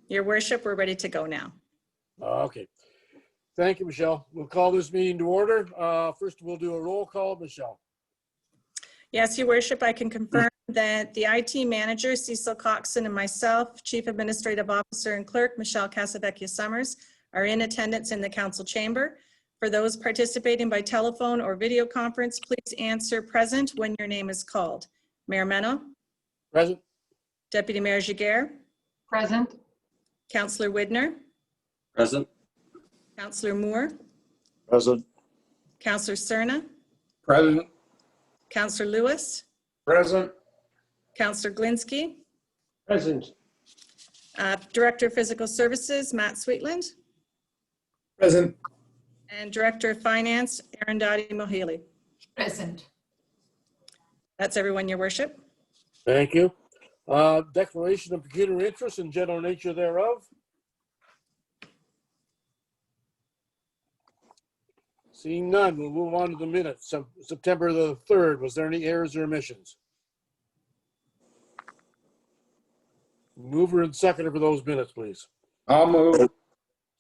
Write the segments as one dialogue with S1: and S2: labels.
S1: Your worship, we're ready to go now.
S2: Okay. Thank you, Michelle. We'll call this meeting to order. First, we'll do a roll call. Michelle.
S1: Yes, your worship, I can confirm that the IT manager, Cecil Coxon, and myself, Chief Administrative Officer and Clerk, Michelle Casavecchia Summers, are in attendance in the council chamber. For those participating by telephone or video conference, please answer present when your name is called. Mayor Meno,
S2: Present.
S1: Deputy Mayor Giguere,
S3: Present.
S1: Councillor Widner,
S4: Present.
S1: Councillor Moore,
S4: Present.
S1: Councillor Cerna,
S4: Present.
S1: Councillor Lewis,
S4: Present.
S1: Councillor Glinski,
S4: Present.
S1: Director of Physical Services, Matt Sweetland,
S4: Present.
S1: and Director of Finance, Arundhati Mohili.
S3: Present.
S1: That's everyone, your worship.
S2: Thank you. Declaration of peculiar interest and general nature thereof. Seeing none, we'll move on to the minutes. September the 3rd, was there any errors or omissions? Mover and seconder for those minutes, please.
S4: I'll move.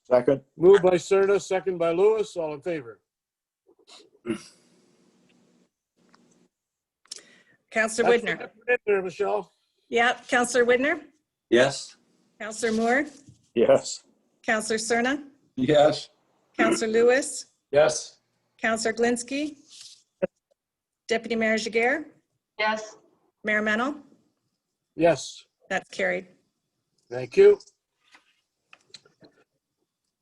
S4: Second.
S2: Moved by Cerna, second by Lewis, all in favor.
S1: Councillor Widner.
S2: That's it there, Michelle.
S1: Yep, Councillor Widner,
S4: Yes.
S1: Councillor Moore,
S4: Yes.
S1: Councillor Cerna,
S4: Yes.
S1: Councillor Lewis,
S4: Yes.
S1: Councillor Glinski, Deputy Mayor Giguere,
S3: Yes.
S1: Mayor Mennel.
S2: Yes,
S1: That's carried.
S2: thank you.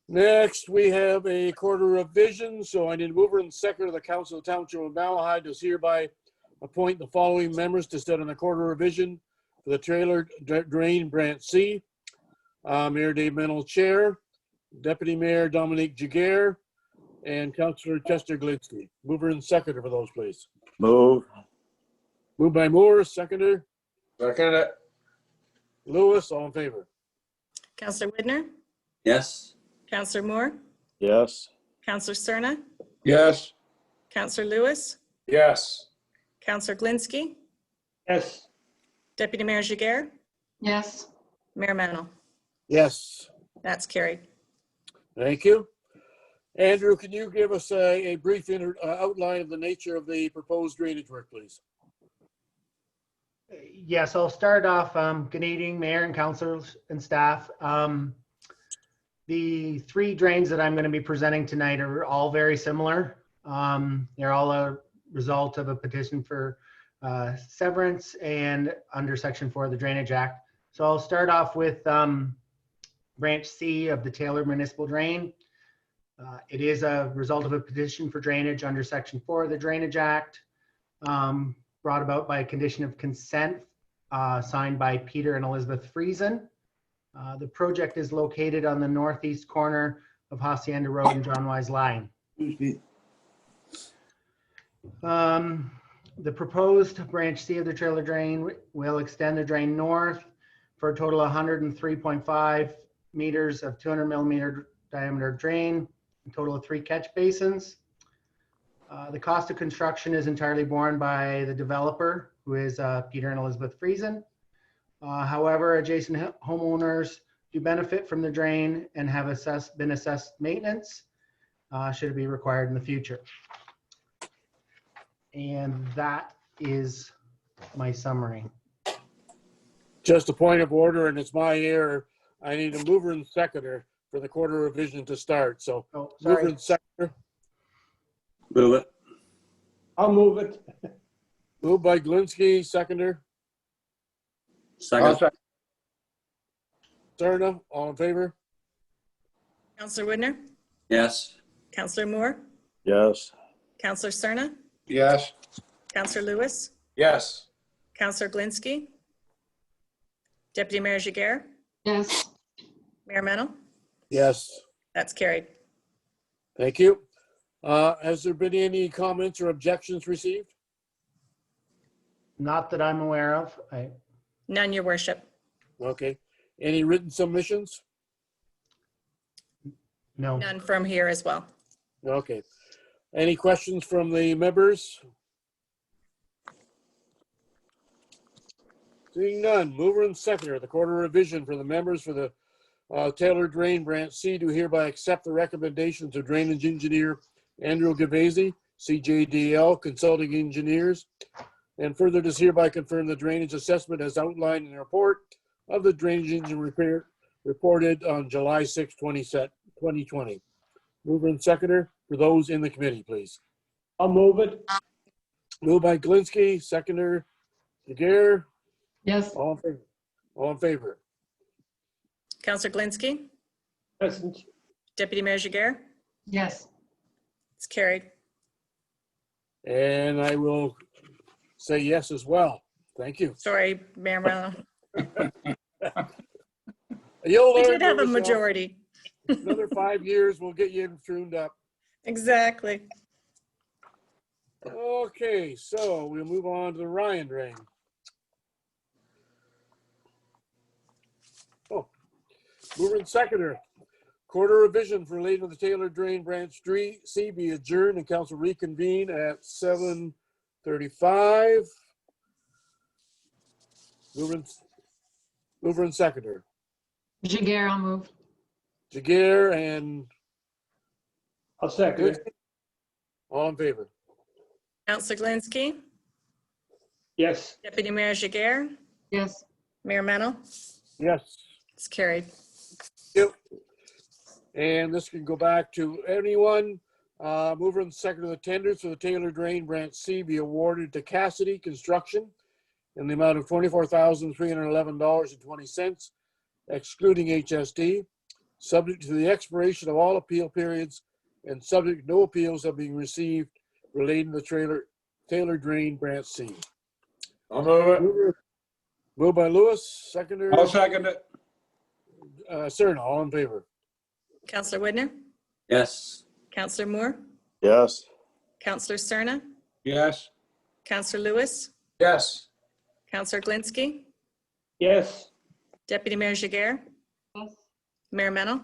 S2: Next, we have a quarter revision, so I need a mover and seconder of the Council of the Township of Malahide does hereby appoint the following members to sit on the quarter revision for the trailer drain branch C. Mayor Dave Mennel, Chair, Deputy Mayor Dominique Giguere, and Councillor Chester Glinski. Mover and seconder for those, please.
S4: Move.
S2: Moved by Moore, seconder.
S4: Second it.
S2: Lewis, all in favor.
S1: Councillor Widner,
S4: Yes.
S1: Councillor Moore,
S4: Yes.
S1: Councillor Cerna,
S4: Yes.
S1: Councillor Lewis,
S4: Yes.
S1: Councillor Glinski,
S4: Yes.
S1: Deputy Mayor Giguere,
S3: Yes.
S1: Mayor Mennel.
S2: Yes,
S1: That's carried.
S2: thank you. Andrew, can you give us a brief outline of the nature of the proposed drainage work, please?
S5: Yes, I'll start off. Good evening, Mayor and councilors and staff. The three drains that I'm going to be presenting tonight are all very similar. They're all a result of a petition for severance and under Section 4 of the Drainage Act. So I'll start off with Branch C of the Taylor Municipal Drain. It is a result of a petition for drainage under Section 4 of the Drainage Act, brought about by a condition of consent signed by Peter and Elizabeth Friesen. The project is located on the northeast corner of Hacienda Road and John Wise Line. The proposed Branch C of the trailer drain will extend the drain north for a total of 103.5 meters of 200 millimeter diameter drain, a total of 3 catch basins. The cost of construction is entirely borne by the developer, who is Peter and Elizabeth Friesen. However, adjacent homeowners do benefit from the drain and have been assessed maintenance should it be required in the future. And that is my summary.
S2: Just a point of order, and it's my error. I need a mover and seconder for the quarter revision to start. So
S5: Oh,
S2: mover
S5: sorry.
S2: and seconder.
S4: Move it.
S6: I'll move it.
S2: Moved by Glinski, seconder.
S4: Second.
S2: Cerna, all in favor?
S1: Councillor Widner,
S4: Yes.
S1: Councillor Moore,
S4: Yes.
S1: Councillor Cerna,
S4: Yes.
S1: Councillor Lewis,
S4: Yes.
S1: Councillor Glinski, Deputy Mayor Giguere,
S3: Yes.
S1: Mayor Mennel.
S2: Yes,
S1: That's carried.
S2: thank you. Has there been any comments or objections received?
S5: Not that I'm aware of.
S1: None, your worship.
S2: Okay. Any written submissions?
S5: No.
S1: None from here as well.
S2: Okay. Any questions from the members? Seeing none, mover and seconder, the quarter revision for the members for the Taylor Drain Branch C, do hereby accept the recommendations of drainage engineer Andrew Gavasi, CJDL Consulting Engineers, and further does hereby confirm the drainage assessment as outlined in the report of the drainage engine repair reported on July 6, 2020. Mover and seconder for those in the committee, please.
S6: I'll move it.
S2: Moved by Glinski, seconder Jagger.
S3: Yes.
S2: All in favor? All in favor?
S1: Counselor Glinski,
S6: Present.
S1: Deputy Mayor Jiguer,
S3: Yes.
S1: it's carried.
S2: And I will say yes as well. Thank you.
S1: Sorry, Mayor Moreno.
S2: You'll
S1: We
S2: learn,
S1: did have a
S2: Michelle.
S1: majority.
S2: Another 5 years, we'll get you tuned up.
S1: Exactly.
S2: Okay, so we'll move on to the Ryan Drain. Oh, mover and seconder. Quarter revision for relating to the Taylor Drain Branch C be adjourned and council reconvene at 7:35. Mover and seconder.
S3: Jiguer, I'll move.
S2: Jagger and
S6: I'll second it.
S2: all in favor?
S1: Counselor Glinski,
S6: Yes.
S1: Deputy Mayor Jiguer,
S3: Yes.
S1: Mayor Mennel,
S2: Yes.
S1: it's carried.
S2: Yep. And this can go back to anyone. Mover and seconder, the tenders for the Taylor Drain Branch C be awarded to Cassidy Construction in the amount of $24,311.20, excluding HST, subject to the expiration of all appeal periods and subject to no appeals have been received relating to the Taylor Drain Branch C.
S4: I'll move it.
S2: Moved by Lewis, seconder,
S4: I'll second it.
S2: Cerna, all in favor?
S1: Counselor Widner,
S4: Yes.
S1: Counselor Moore,
S4: Yes.
S1: Counselor Cerna,
S4: Yes.
S1: Counselor Lewis,
S4: Yes.
S1: Counselor Glinski,
S6: Yes.
S1: Deputy Mayor Jiguer,
S3: Yes.
S1: Mayor Mennel,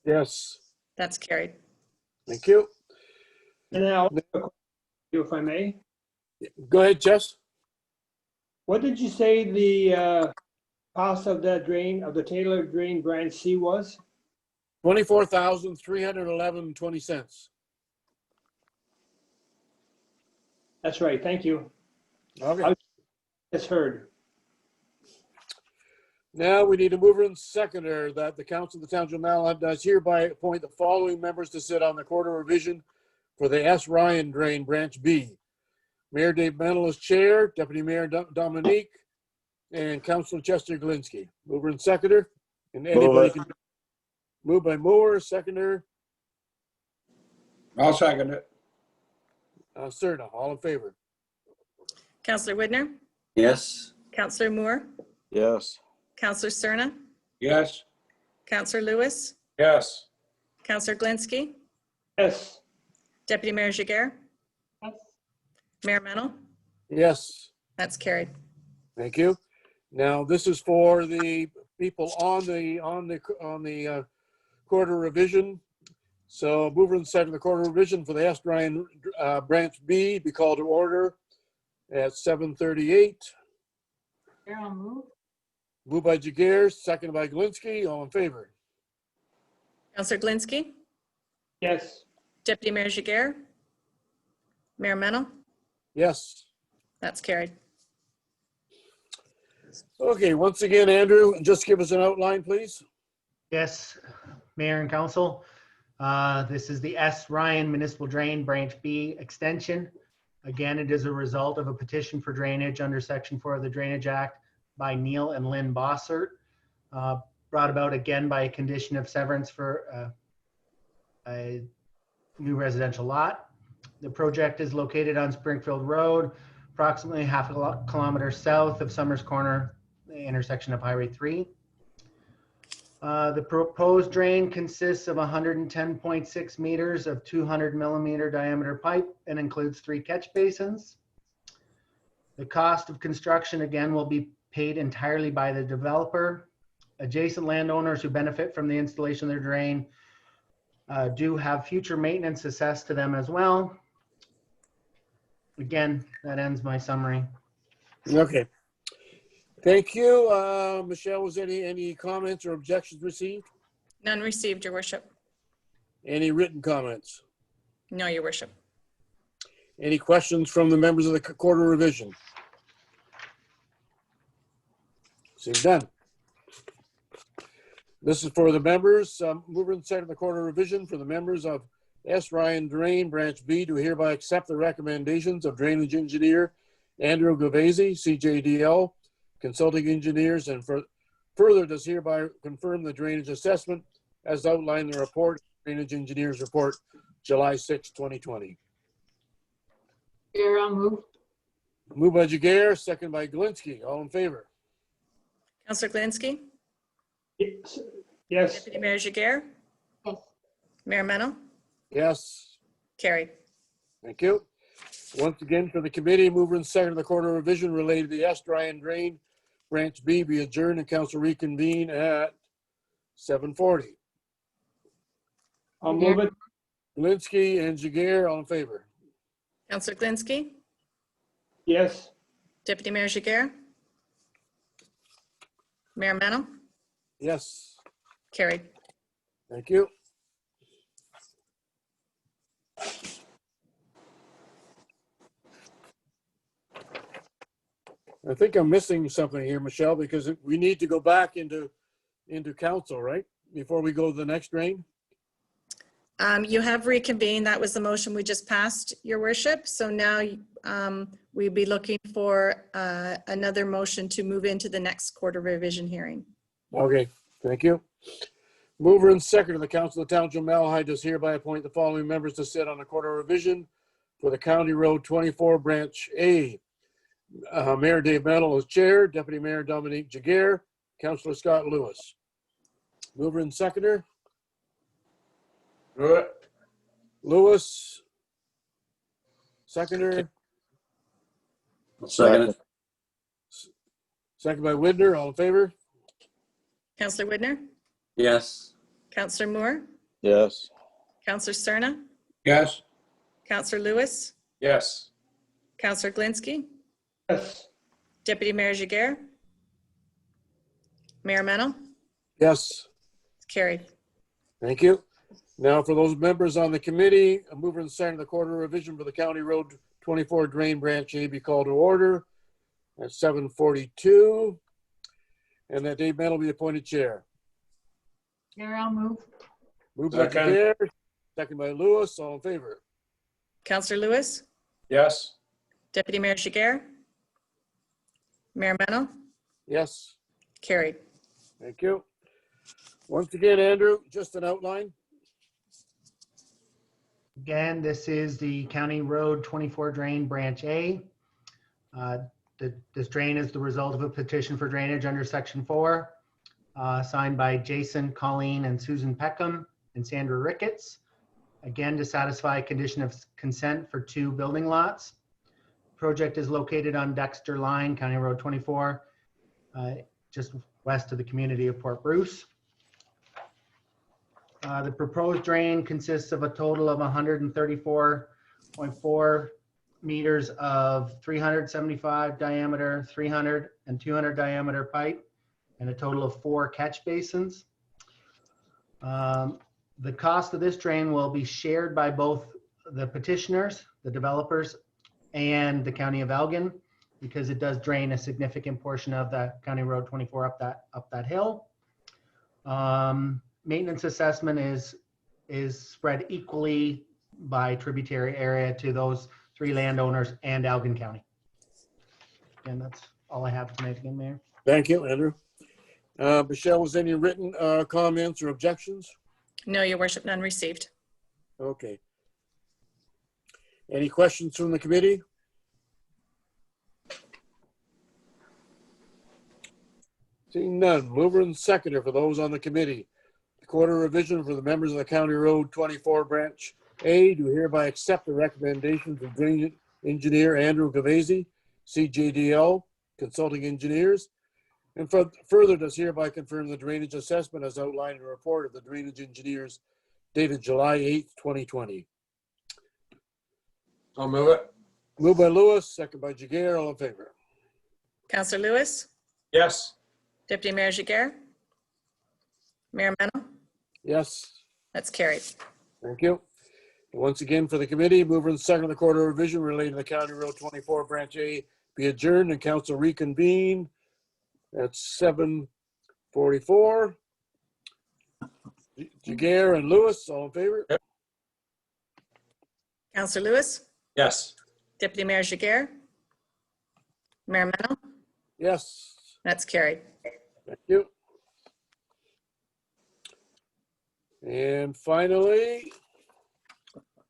S2: Yes.
S1: that's carried.
S2: Thank you.
S6: And now, if I may,
S2: Go ahead, Jess.
S6: what did you say the cost of that drain, of the Taylor Drain Branch C was?
S2: $24,311.20.
S6: That's right, thank you.
S2: Okay.
S6: It's heard.
S2: Now we need a mover and seconder that the council of the township of Malahat does hereby appoint the following members to sit on the quarter revision for the S. Ryan Drain Branch B. Mayor Dave Mennel is chair, Deputy Mayor Dominique, and Councilor Chester Glinski. Mover and seconder, and anybody can. Moved by Moore, seconder,
S4: I'll second it.
S2: Cerna, all in favor?
S1: Counselor Widner,
S4: Yes.
S1: Counselor Moore,
S4: Yes.
S1: Counselor Cerna,
S4: Yes.
S1: Counselor Lewis,
S4: Yes.
S1: Counselor Glinski,
S6: Yes.
S1: Deputy Mayor Jiguer,
S3: Yes.
S1: Mayor Mennel,
S2: Yes.
S1: that's carried.
S2: Thank you. Now, this is for the people on the quarter revision. So mover and seconder, the quarter revision for the S. Ryan Branch B be called to order at 7:38.
S3: Jiguer, I'll move.
S2: Moved by Jagger, seconded by Glinski. All in favor?
S1: Counselor Glinski,
S6: Yes.
S1: Deputy Mayor Jiguer, Mayor Mennel,
S2: Yes.
S1: that's carried.
S2: Okay, once again, Andrew, just give us an outline, please.
S5: Yes, Mayor and Council. This is the S. Ryan Municipal Drain Branch B extension. Again, it is a result of a petition for drainage under Section 4 of the Drainage Act by Neil and Lynn Bossert, brought about again by a condition of severance for a new residential lot. The project is located on Springfield Road, approximately half a kilometer south of Summers Corner, the intersection of Highway 3. The proposed drain consists of 110.6 meters of 200 millimeter diameter pipe and includes 3 catch basins. The cost of construction, again, will be paid entirely by the developer. Adjacent landowners who benefit from the installation of their drain do have future maintenance assessed to them as well. Again, that ends my summary.
S2: Okay. Thank you. Michelle, was any comments or objections received?
S1: None received, your worship.
S2: Any written comments?
S1: No, your worship.
S2: Any questions from the members of the Quarter Revision? Seeing done. This is for the members, mover and second of the Quarter Revision for the members of S. Ryan Drain, Branch B, to hereby accept the recommendations of drainage engineer Andrew Gavese, CJDL, consulting engineers, and further does hereby confirm the drainage assessment as outlined in the report, drainage engineers report, July 6, 2020.
S3: Jagger, I'll move.
S2: Moved by Jagger, second by Galinsky. All in favor?
S1: Counselor Galinsky,
S6: Yes.
S1: Deputy Mayor Jiguer,
S3: Yes.
S1: Mayor Mennel,
S2: Yes.
S1: carried.
S2: Thank you. Once again, for the committee, mover and second of the Quarter Revision related to the S. Ryan Drain, Branch B, be adjourned and council reconvene at 7:40.
S6: I'll move it.
S2: Galinsky and Jagger, all in favor?
S1: Counselor Galinsky,
S6: Yes.
S1: Deputy Mayor Jiguer, Mayor Mennel,
S2: Yes.
S1: carried.
S2: Thank you. I think I'm missing something here, Michelle, because we need to go back into council, right? Before we go to the next drain?
S1: You have reconvened. That was the motion we just passed, your worship. So now we'd be looking for another motion to move into the next Quarter Revision hearing.
S2: Okay, thank you. Mover and second of the Council of the Township of Malahide does hereby appoint the following members to sit on the Quarter Revision for the County Road 24 Branch A. Mayor Dave Mennel is chair, Deputy Mayor Dominique Jagger, Councilor Scott Lewis. Mover and seconder,
S4: Move it.
S2: Lewis. Seconder,
S4: Second it.
S2: second by Widner, all in favor?
S1: Counselor Widner,
S4: Yes.
S1: Counselor Moore,
S4: Yes.
S1: Counselor Cerna,
S4: Yes.
S1: Counselor Lewis,
S4: Yes.
S1: Counselor Galinsky,
S6: Yes.
S1: Deputy Mayor Jiguer, Mayor Mennel,
S2: Yes,
S1: carried.
S2: thank you. Now for those members on the committee, a mover and second of the Quarter Revision for the County Road 24 Drain Branch A be called to order at 7:42. And that Dave Mennel be appointed chair.
S3: Jagger, I'll move.
S2: Moved by
S4: Second.
S2: Jagger, second by Lewis, all in favor?
S1: Counselor Lewis,
S4: Yes.
S1: Deputy Mayor Jiguer, Mayor Mennel,
S2: Yes,
S1: carried.
S2: thank you. Once again, Andrew, just an outline.
S5: Again, this is the County Road 24 Drain Branch A. This drain is the result of a petition for drainage under Section 4, signed by Jason, Colleen, and Susan Peckham and Sandra Ricketts. Again, to satisfy a condition of consent for 2 building lots. Project is located on Dexter Line, County Road 24, just west of the community of Port Bruce. The proposed drain consists of a total of 134.4 meters of 375 diameter, 300 and 200 diameter pipe, and a total of 4 catch basins. The cost of this drain will be shared by both the petitioners, the developers, and the County of Elgin, because it does drain a significant portion of that County Road 24 up that hill. Maintenance assessment is spread equally by tributary area to those 3 landowners and Elgin County. And that's all I have tonight again, Mayor.
S2: Thank you, Andrew. Michelle, was any written comments or objections?
S1: No, your worship, none received.
S2: Okay. Any questions from the committee? Seeing none, mover and seconder for those on the committee. The Quarter Revision for the members of the County Road 24 Branch A do hereby accept the recommendations of drainage engineer Andrew Gavese, CJDL, consulting engineers, and further does hereby confirm the drainage assessment as outlined in a report of the drainage engineers dated July 8th, 2020.
S4: I'll move it.
S2: Moved by Lewis, second by Jagger, all in favor?
S1: Counselor Lewis,
S4: Yes.
S1: Deputy Mayor Jiguer, Mayor Mennel,
S2: Yes.
S1: That's carried.
S2: Thank you. Once again, for the committee, mover and second, the quarter revision relating to County Road 24, Branch A be adjourned and council reconvene at 7:44. Jagger and Lewis, all in favor?
S1: Counselor Lewis,
S4: Yes.
S1: Deputy Mayor Jiguer, Mayor Mennel,
S2: Yes.
S1: that's carried.
S2: Thank you. And finally,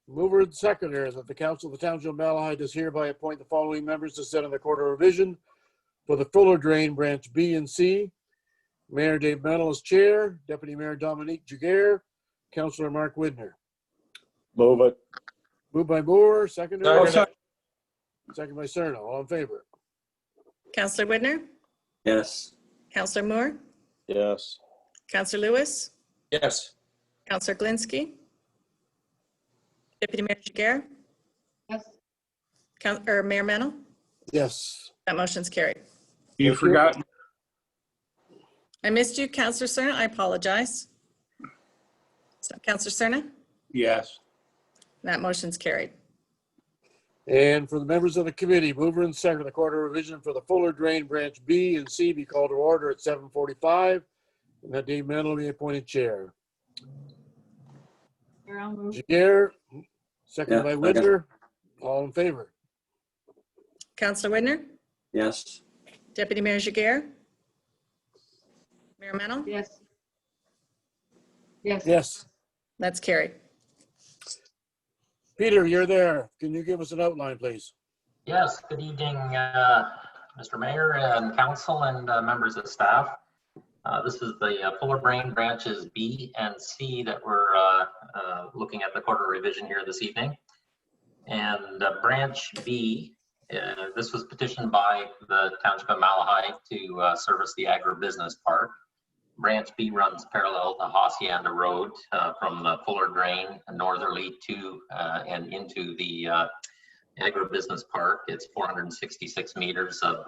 S2: mover and seconder that the council of the Township of Malahide does hereby appoint the following members to sit on the quarter revision for the Fuller Drain Branch B and C. Mayor Dave Mennel as chair, Deputy Mayor Dominique Jiguer, Councilor Mark Widner.
S4: Move it.
S2: Moved by Moore, seconder.
S4: Oh, second.
S2: Second by Cerna. All in favor?
S1: Counselor Widner,
S4: Yes.
S1: Counselor Moore,
S4: Yes.
S1: Counselor Lewis,
S4: Yes.
S1: Counselor Glinski, Deputy Mayor Jiguer,
S3: Yes.
S1: Mayor Mennel,
S2: Yes.
S1: that motion's carried.
S2: You forgot.
S1: I missed you, Counselor Cerna, I apologize. So Counselor Cerna,
S4: Yes.
S1: that motion's carried.
S2: And for the members of the committee, mover and second, the quarter revision for the Fuller Drain Branch B and C be called to order at 7:45. And that Dave Mennel be appointed chair.
S3: Mayor, I'll move.
S2: Jagger, seconded by
S4: Yeah,
S2: Widner. All in favor?
S1: Counselor Widner,
S4: Yes.
S1: Deputy Mayor Jiguer, Mayor Mennel,
S3: Yes. Yes.
S2: Yes.
S1: that's carried.
S2: Peter, you're there. Can you give us an outline, please?
S7: Yes, good evening, Mr. Mayor and council and members of staff. This is the Fuller Drain branches B and C that we're looking at the quarter revision here this evening. And branch B, this was petitioned by the Township of Malahide to service the agribusiness park. Branch B runs parallel to Hacienda Road from the Fuller Drain northerly to and into the agribusiness park. It's 466 meters of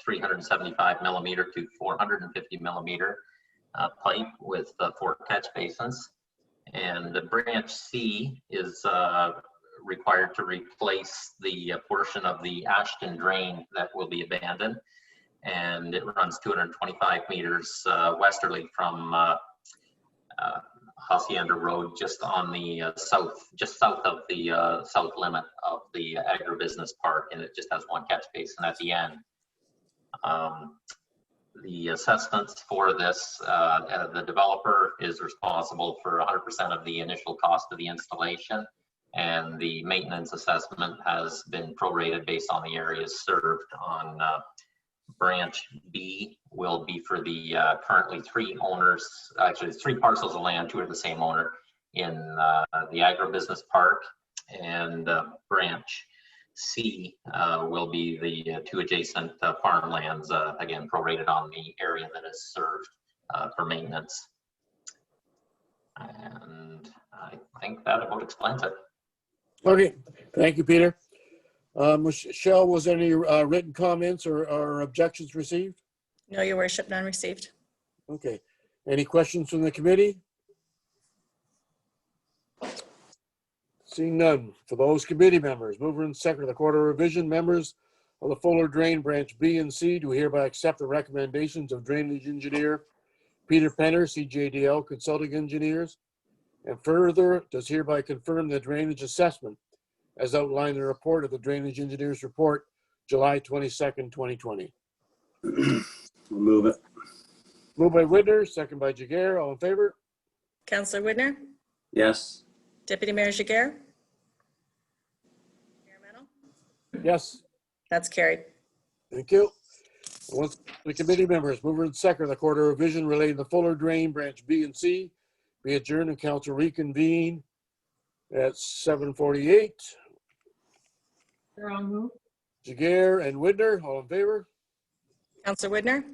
S7: 375 millimeter to 450 millimeter pipe with 4 catch basins. And the branch C is required to replace the portion of the Ashton Drain that will be abandoned. And it runs 225 meters westerly from Hacienda Road, just on the just south of the south limit of the agribusiness park, and it just has 1 catch basin at the end. The assessments for this, the developer is responsible for 100% of the initial cost of the installation, and the maintenance assessment has been prorated based on the areas served. On branch B will be for the currently 3 owners, actually 3 parcels of land, 2 are the same owner in the agribusiness park, and branch C will be the 2 adjacent farmlands, again prorated on the area that is served for maintenance. And I think that about explains it.
S2: Okay, thank you, Peter. Michelle, was there any written comments or objections received?
S1: No, your worship, none received.
S2: Okay. Any questions from the committee? Seeing none. For those committee members, mover and second of the quarter revision, members of the Fuller Drain Branch B and C do hereby accept the recommendations of drainage engineer Peter Penner, CJDL Consulting Engineers, and further does hereby confirm the drainage assessment as outlined in the report of the Drainage Engineers Report, July 22nd, 2020.
S4: We'll move it.
S2: Moved by Widner, second by Jagger. All in favor?
S1: Counselor Widner,
S4: Yes.
S1: Deputy Mayor Jiguer, Mayor Mennel,
S2: Yes.
S1: that's carried.
S2: Thank you. Once the committee members, mover and second of the quarter revision relating to Fuller Drain Branch B and C be adjourned and council reconvene at 7:48.
S3: Mayor, I'll move.
S2: Jagger and Widner, all in favor?
S1: Counselor Widner,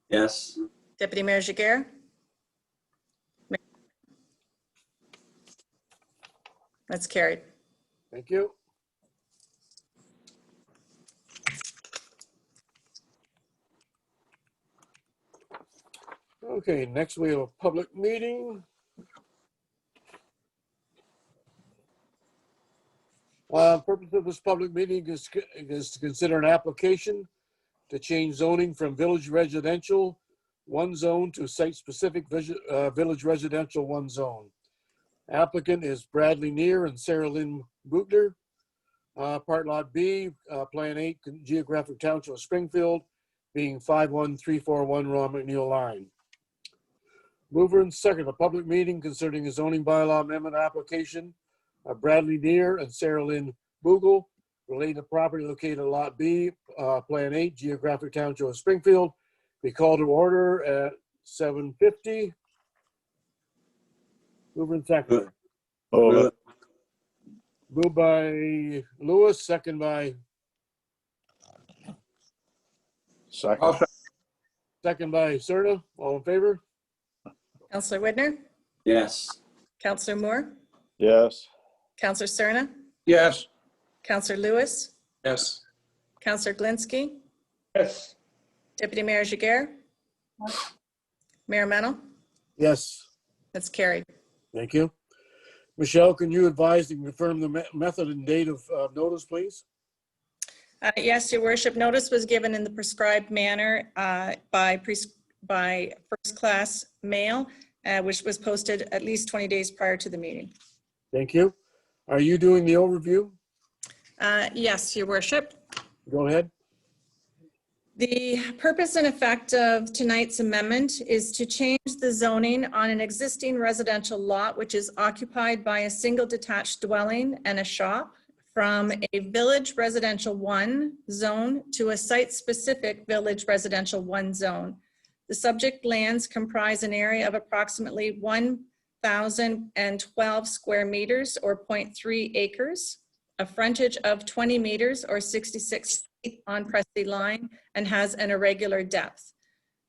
S4: Yes.
S1: Deputy Mayor Jiguer, that's carried.
S2: Thank you. Okay, next we have a public meeting. Purpose of this public meeting is to consider an application to change zoning from village residential one zone to site-specific village residential one zone. Applicant is Bradley Neer and Sarah Lynn Butler. Part Lot B, Plan 8, Geographic Township of Springfield, being 51341 Ron McNeil Line. Mover and second, a public meeting concerning a zoning bylaw amendment application of Bradley Neer and Sarah Lynn Boogle related to property located at Lot B, Plan 8, Geographic Township of Springfield, be called to order at 7:50. Mover and second.
S4: Move it.
S2: Moved by Lewis, second by
S8: Second.
S2: Serna. All in favor?
S1: Counselor Whitner,
S4: Yes.
S1: Counselor Moore,
S8: Yes.
S1: Counselor Cerna,
S8: Yes.
S1: Counselor Lewis,
S8: Yes.
S1: Counselor Glinski,
S6: Yes.
S1: Deputy Mayor Jiguer, Mayor Mennel.
S2: Yes.
S1: That's carried.
S2: Thank you. Michelle, can you advise and confirm the method and date of notice, please?
S1: Yes, Your Worship, notice was given in the prescribed manner by first-class mail, which was posted at least 20 days prior to the meeting.
S2: Thank you. Are you doing the overview?
S1: Yes, Your Worship.
S2: Go ahead.
S1: The purpose and effect of tonight's amendment is to change the zoning on an existing residential lot which is occupied by a single detached dwelling and a shop from a village residential 1 zone to a site-specific village residential 1 zone. The subject lands comprise an area of approximately 1,012 square meters or 0.3 acres, a frontage of 20 meters or 66 feet on Presby Line, and has an irregular depth.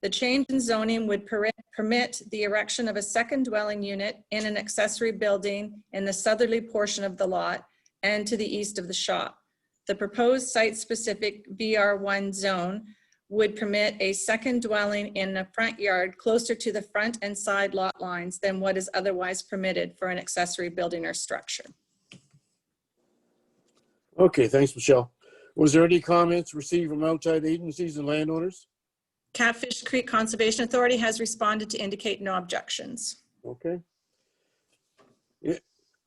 S1: The change in zoning would permit the erection of a second dwelling unit in an accessory building in the southerly portion of the lot and to the east of the shop. The proposed site-specific VR1 zone would permit a second dwelling in the front yard closer to the front and side lot lines than what is otherwise permitted for an accessory building or structure.
S2: Okay, thanks, Michelle. Was there any comments received from outside agencies and landowners?
S1: Catfish Creek Conservation Authority has responded to indicate no objections.
S2: Okay. Yeah,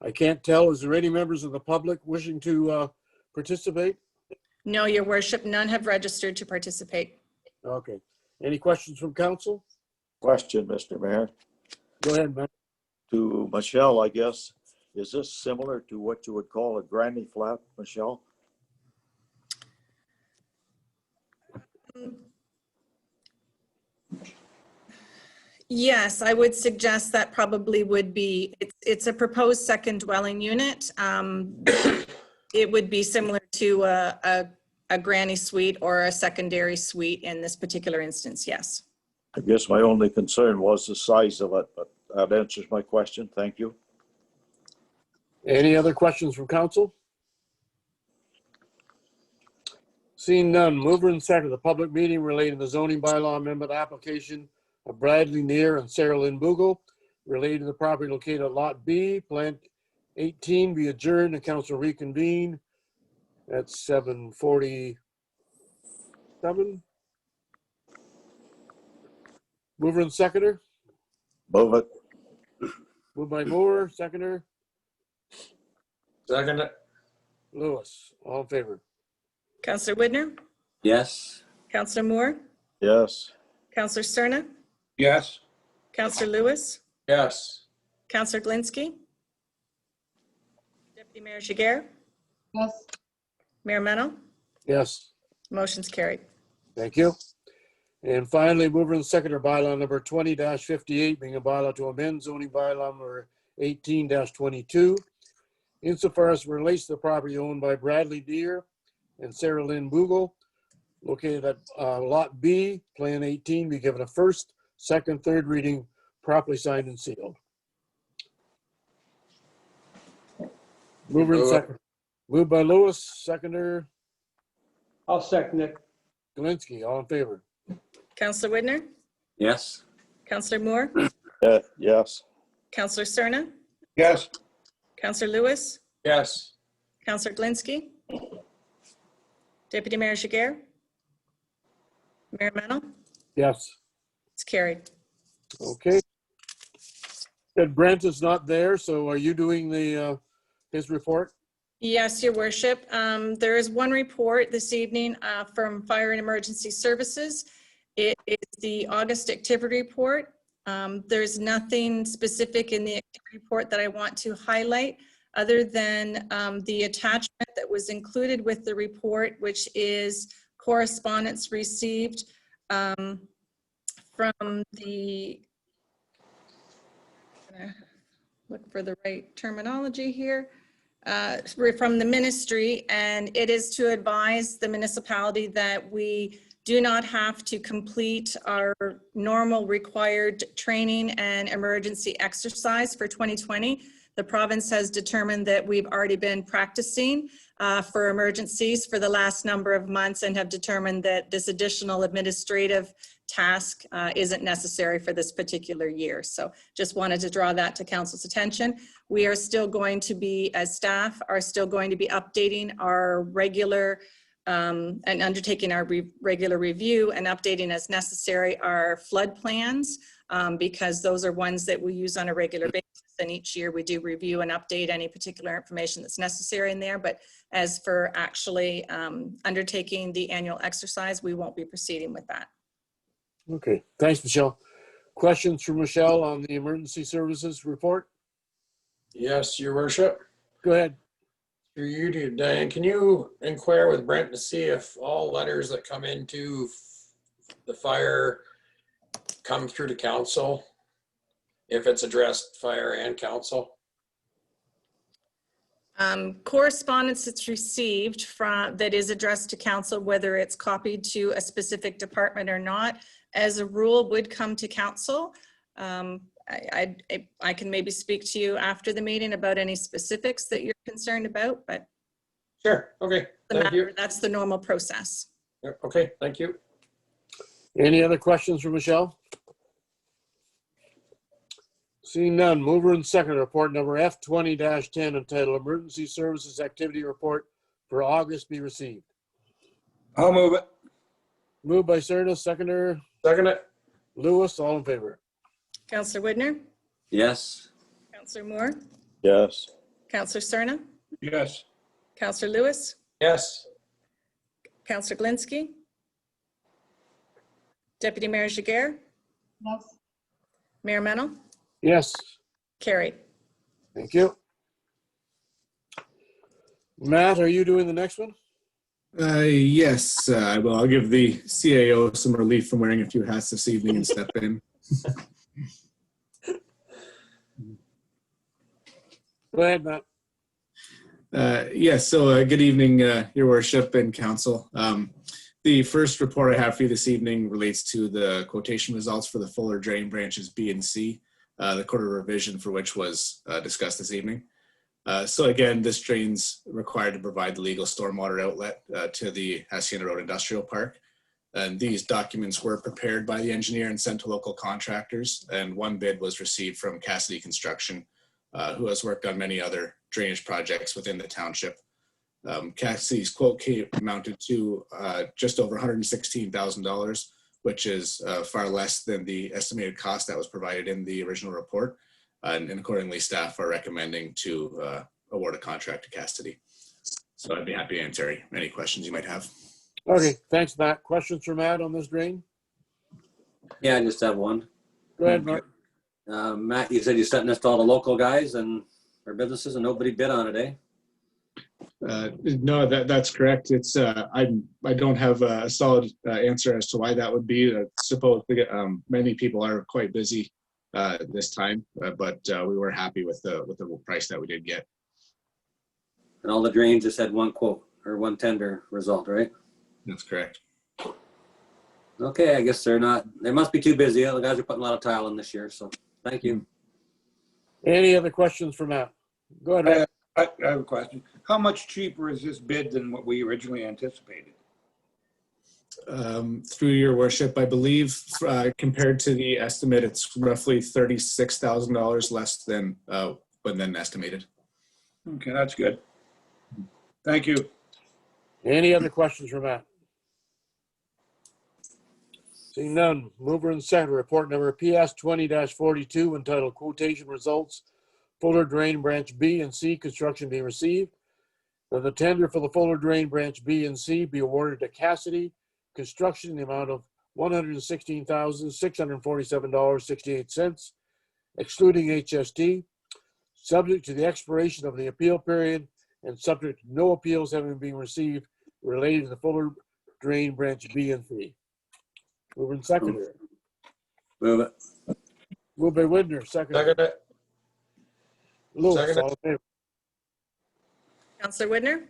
S2: I can't tell. Is there any members of the public wishing to participate?
S1: No, Your Worship, none have registered to participate.
S2: Okay. Any questions from council?
S8: Question, Mr. Mayor.
S2: Go ahead, Matt.
S8: To Michelle, I guess, is this similar to what you would call a granny flat, Michelle?
S1: Yes, I would suggest that probably would be, it's a proposed second dwelling unit. It would be similar to a granny suite or a secondary suite in this particular instance, yes.
S8: I guess my only concern was the size of it, but that answers my question. Thank you.
S2: Any other questions from council? Seeing none, mover and second, the public meeting relating to the zoning bylaw amendment application of Bradley Neer and Sarah Lynn Boogle related to the property located at Lot B, Plant 18, be adjourned and council reconvene at 7:47. Mover and seconder,
S8: Move it.
S2: moved by Moore, seconder,
S8: Second.
S2: Lewis, all in favor.
S1: Counselor Widner,
S4: Yes.
S1: Counselor Moore,
S8: Yes.
S1: Counselor Cerna,
S8: Yes.
S1: Counselor Lewis,
S8: Yes.
S1: Counselor Glinski, Deputy Mayor Jiguer,
S3: yes,
S1: Mayor Mennel,
S2: Yes.
S1: motion's carried.
S2: Thank you. And finally, mover and seconder bylaw number 20-58, being a bylaw to amend zoning bylaw number 18-22. Insofar as it relates to the property owned by Bradley Deere and Sarah Lynn Boogle, located at Lot B, Plan 18, be given a first, second, third reading, properly signed and sealed. Mover and seconder. Moved by Lewis, seconder
S6: I'll second it.
S2: Galinsky, all in favor.
S1: Counselor Widner,
S4: Yes.
S1: Counselor Moore,
S8: Yes.
S1: Counselor Cerna,
S8: Yes.
S1: Counselor Lewis,
S8: Yes.
S1: Counselor Glinski. Deputy Mayor Jiguer. Mayor Mennel.
S2: Yes.
S1: It's carried.
S2: Okay. Good. Brent is not there, so are you doing the, his report?
S1: Yes, Your Worship. There is one report this evening from Fire and Emergency Services. It is the August activity report. There's nothing specific in the activity report that I want to highlight other than the attachment that was included with the report, which is correspondence received from the, look for the right terminology here, from the ministry, and it is to advise the municipality that we do not have to complete our normal required training and emergency exercise for 2020. The province has determined that we've already been practicing for emergencies for the last number of months and have determined that this additional administrative task isn't necessary for this particular year. So just wanted to draw that to council's attention. We are still going to be, as staff, are still going to be updating our regular and undertaking our regular review and updating as necessary our flood plans because those are ones that we use on a regular basis. And each year we do review and update any particular information that's necessary in there. But as for actually undertaking the annual exercise, we won't be proceeding with that.
S2: Okay, thanks, Michelle. Questions for Michelle on the emergency services report?
S9: Yes, Your Worship.
S2: Go ahead.
S9: Through you, to Diane, can you inquire with Brent to see if all letters that come into the fire come through to council? If it's addressed fire and council?
S1: Correspondence that's received from that is addressed to council, whether it's copied to a specific department or not, as a rule would come to council. I can maybe speak to you after the meeting about any specifics that you're concerned about, but
S9: Sure, okay, thank you.
S1: that's the normal process.
S9: Okay, thank you.
S2: Any other questions for Michelle? Seeing none, mover and second, report number F20-10 entitled Emergency Services Activity Report for August be received.
S9: I'll move it.
S2: Moved by Serta, seconder
S9: Second it.
S2: Lewis, all in favor.
S1: Councillor Widner,
S4: Yes.
S1: Councillor Moore,
S8: Yes.
S1: Councillor Cerna,
S9: Yes.
S1: Councillor Lewis,
S9: Yes.
S1: Councillor Glinski, Deputy Mayor Jiguer,
S3: Yes.
S1: Mayor Mennel,
S2: Yes,
S1: carried.
S2: thank you. Matt, are you doing the next one?
S10: Yes, I will. I'll give the CAO some relief from wearing a few hats this evening and step in.
S2: Go ahead, Matt.
S10: Yes, so good evening, Your Worship and Council. The first report I have for you this evening relates to the quotation results for the Fuller Drain Branches B and C, the quarter revision for which was discussed this evening. So again, this drain's required to provide the legal stormwater outlet to the Hacienda Road Industrial Park. And these documents were prepared by the engineer and sent to local contractors. And one bid was received from Cassidy Construction, who has worked on many other drainage projects within the township. Cassidy's quote amounted to just over $116,000, which is far less than the estimated cost that was provided in the original report. And accordingly, staff are recommending to award a contract to Cassidy. So I'd be happy to answer any questions you might have.
S2: Okay, thanks, Matt. Questions for Matt on this drain?
S4: Yeah, I just have one.
S2: Go ahead, Mark.
S4: Matt, you said you sent this to all the local guys and our businesses and nobody bid on it, eh?
S10: No, that's correct. It's I don't have a solid answer as to why that would be. I suppose many people are quite busy this time, but we were happy with the price that we did get.
S4: And all the drains just had one quote or one tender result, right?
S10: That's correct.
S4: Okay, I guess they must be too busy. The guys are putting a lot of tile in this year, so thank you.
S2: Any other questions for Matt? Go ahead, Rick.
S11: I have a question. How much cheaper is this bid than what we originally anticipated?
S10: Through Your Worship, I believe compared to the estimate, it's roughly $36,000 less than estimated.
S11: Okay, that's good. Thank you.
S2: Any other questions for Matt? Seeing none, mover and seconder, report number PS 20-42 entitled Quotation Results, Fuller Drain Branch B and C Construction be received. That the tender for the Fuller Drain Branch B and C be awarded to Cassidy Construction in the amount of $116,647.68, excluding HST, subject to the expiration of the appeal period and subject to no appeals having been received related to the Fuller Drain Branch B and C. Mover and seconder.
S4: Move it.
S2: Moved by Widner, second.
S9: Second it.
S2: Lewis,
S9: Second.
S2: all in favor?
S1: Counselor Widner,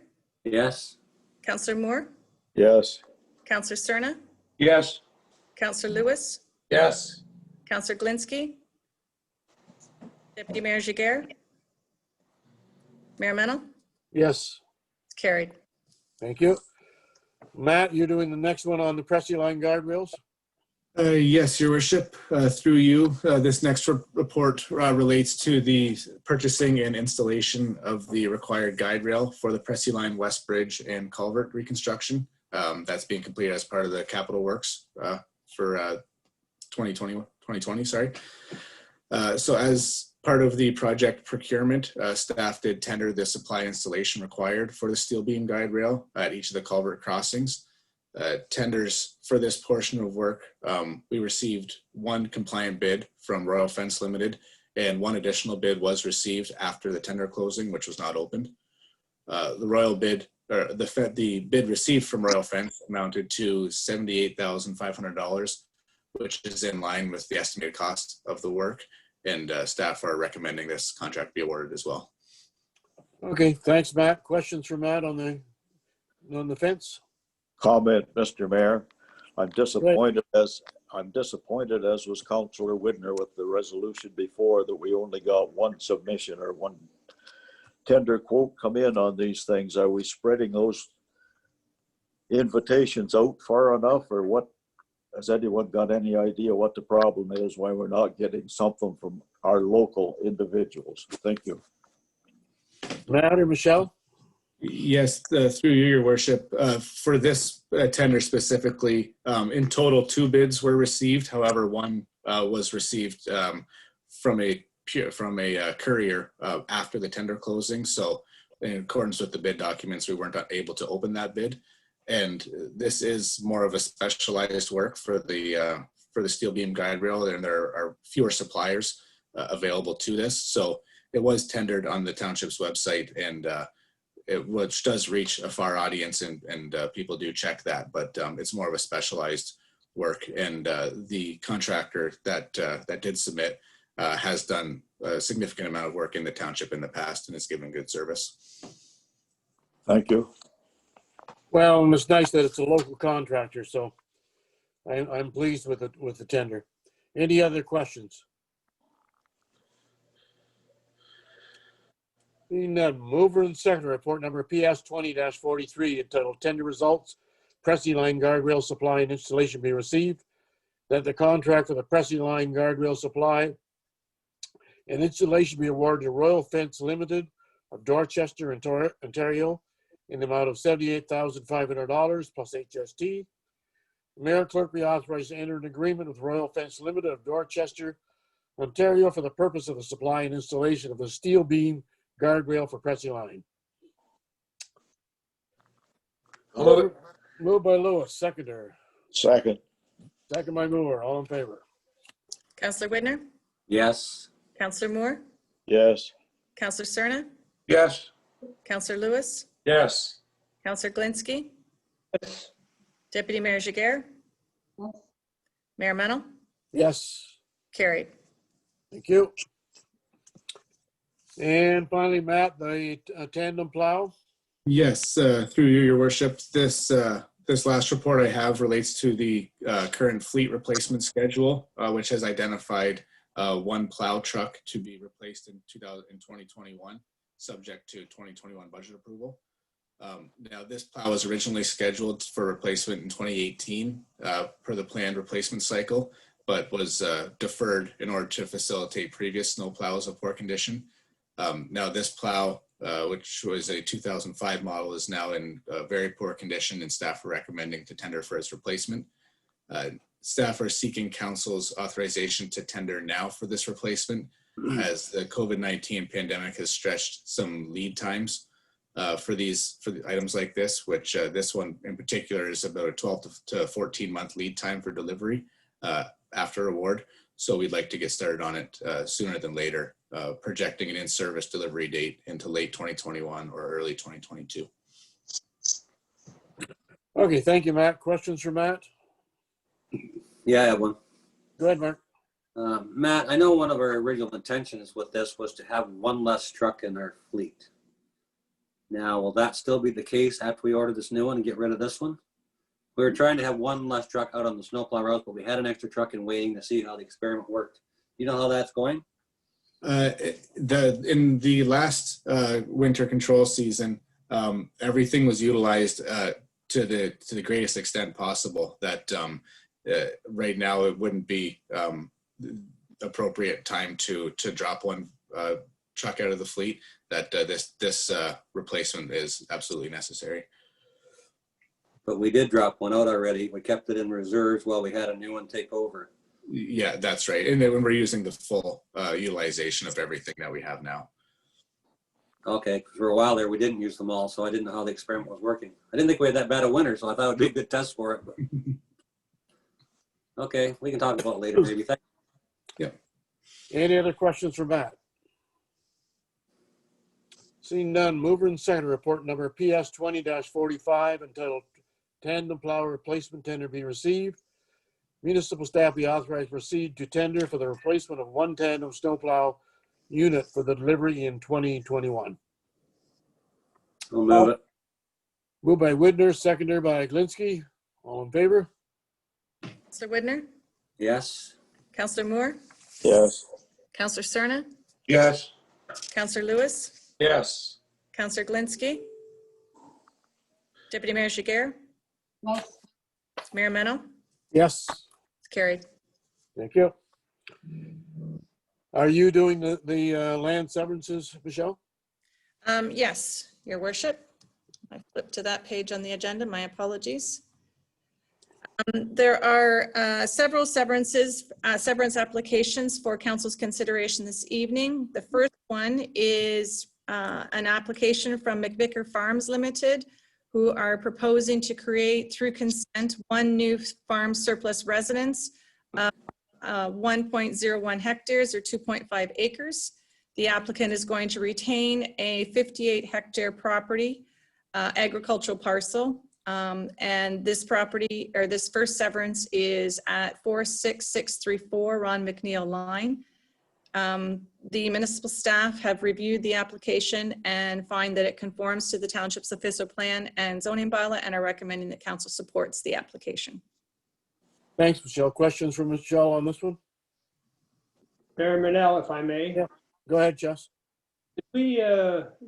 S4: Yes.
S1: Counselor Moore,
S8: Yes.
S1: Counselor Cerna,
S11: Yes.
S1: Counselor Lewis,
S9: Yes.
S1: Counselor Glinski, Deputy Mayor Jiguer, Mayor Mennel,
S2: Yes,
S1: it's carried.
S2: thank you. Matt, you're doing the next one on the Pressy Line guardrails?
S10: Yes, Your Worship. Through you, this next report relates to the purchasing and installation of the required guide rail for the Pressy Line West Bridge and culvert reconstruction. That's being completed as part of the capital works for 2020. Sorry. So as part of the project procurement, staff did tender the supply installation required for the steel beam guide rail at each of the culvert crossings. Tenders for this portion of work, we received one compliant bid from Royal Fence Limited, and one additional bid was received after the tender closing, which was not opened. The Royal bid, or the bid received from Royal Fence amounted to $78,500, which is in line with the estimated cost of the work, and staff are recommending this contract be awarded as well.
S2: Okay, thanks, Matt. Questions for Matt on the fence?
S8: Comment, Mr. Mayor. I'm disappointed as was Councilor Widner with the resolution before that we only got one submission or one tender quote come in on these things. Are we spreading those invitations out far enough, or what? Has anyone got any idea what the problem is, why we're not getting something from our local individuals? Thank you.
S2: Matt or Michelle?
S10: Yes, through you, Your Worship. For this tender specifically, in total, 2 bids were received. However, one was received from a courier after the tender closing. So in accordance with the bid documents, we weren't able to open that bid. And this is more of a specialized work for the steel beam guide rail, and there are fewer suppliers available to this. So it was tendered on the township's website, and which does reach a far audience, and people do check that, but it's more of a specialized work. And the contractor that did submit has done a significant amount of work in the township in the past and has given good service.
S8: Thank you.
S2: Well, it's nice that it's a local contractor, so I'm pleased with the tender. Any other questions? Seeing none, mover and seconder, report number PS 20-43 entitled Tender Results, Pressy Line Guardrail Supply and Installation be received. That the contract for the Pressy Line Guardrail Supply and installation be awarded to Royal Fence Limited of Dorchester, Ontario, in the amount of $78,500 plus HST. Mayor Clerk be authorized to enter an agreement with Royal Fence Limited of Dorchester, Ontario, for the purpose of the supply and installation of the steel beam guardrail for Pressy Line.
S9: I'll move it.
S2: Moved by Lewis, seconder.
S8: Second.
S2: Second by Moore, all in favor.
S1: Counselor Widner,
S4: Yes.
S1: Counselor Moore,
S8: Yes.
S1: Counselor Cerna,
S11: Yes.
S1: Counselor Lewis,
S9: Yes.
S1: Counselor Glinski,
S6: Yes.
S1: Deputy Mayor Jiguer,
S3: Yes.
S1: Mayor Mennel,
S2: Yes,
S1: carried.
S2: thank you. And finally, Matt, the tandem plow.
S10: Yes, through you, Your Worship. This last report I have relates to the current fleet replacement schedule, which has identified one plow truck to be replaced in 2021, subject to 2021 budget approval. Now, this plow was originally scheduled for replacement in 2018 per the planned replacement cycle, but was deferred in order to facilitate previous snow plows of poor condition. Now, this plow which was a 2005 model, is now in very poor condition, and staff are recommending to tender for its replacement. Staff are seeking council's authorization to tender now for this replacement, as the COVID-19 pandemic has stretched some lead times for the items like this, which this one in particular is about a 12 to 14 month lead time for delivery after award. So we'd like to get started on it sooner than later, projecting an in-service delivery date into late 2021 or early 2022.
S2: Okay, thank you, Matt. Questions for Matt?
S4: Yeah, I have one.
S2: Go ahead, Mark.
S4: Matt, I know one of our original intentions with this was to have one less truck in our fleet. Now, will that still be the case after we order this new one and get rid of this one? We were trying to have one less truck out on the snowplow routes, but we had an extra truck in waiting to see how the experiment worked. You know how that's going?
S10: In the last winter control season, everything was utilized to the greatest extent possible. That right now it wouldn't be appropriate time to drop one truck out of the fleet. That this replacement is absolutely necessary.
S4: But we did drop one out already. We kept it in reserves while we had a new one take over.
S10: Yeah, that's right. And then when we're using the full utilization of everything that we have now.
S4: Okay, for a while there, we didn't use them all, so I didn't know how the experiment was working. I didn't think we had that bad a winter, so I thought it would be a good test for it. But... Okay, we can talk about it later, maybe. Thank
S10: you.
S2: Any other questions for Matt? Seeing none, mover and seconder report number PS 20-45 entitled Tandem Plow Replacement Tender be received. Municipal staff be authorized to proceed to tender for the replacement of one tandem snowplow unit for the delivery in 2021.
S4: I'll move it.
S2: Moved by Widner, seconder by Glinsky. All in favor?
S1: Counselor Widner,
S4: Yes.
S1: Counselor Moore,
S8: Yes.
S1: Counselor Cerna,
S11: Yes.
S1: Counselor Lewis,
S9: Yes.
S1: Counselor Glinsky, Deputy Mayor Jiguer,
S3: Yes.
S1: Mayor Meno,
S2: Yes.
S1: it's carried.
S2: Thank you. Are you doing the land severances, Michelle?
S1: Yes, Your Worship. I flipped to that page on the agenda. My apologies. There are several severance applications for council's consideration this evening. The first one is an application from McVicker Farms Limited, who are proposing to create through consent one new farm surplus residence, 1.01 hectares or 2.5 acres. The applicant is going to retain a 58 hectare property, agricultural parcel. And this property, or this first severance, is at 46634 Ron McNeil Line. The municipal staff have reviewed the application and find that it conforms to the township's official plan and zoning bylaw, and are recommending that council supports the application.
S2: Thanks, Michelle. Questions from Michelle on this one?
S6: Mayor Manel, if I may.
S2: Yeah. Go ahead, Jess.
S6: Did we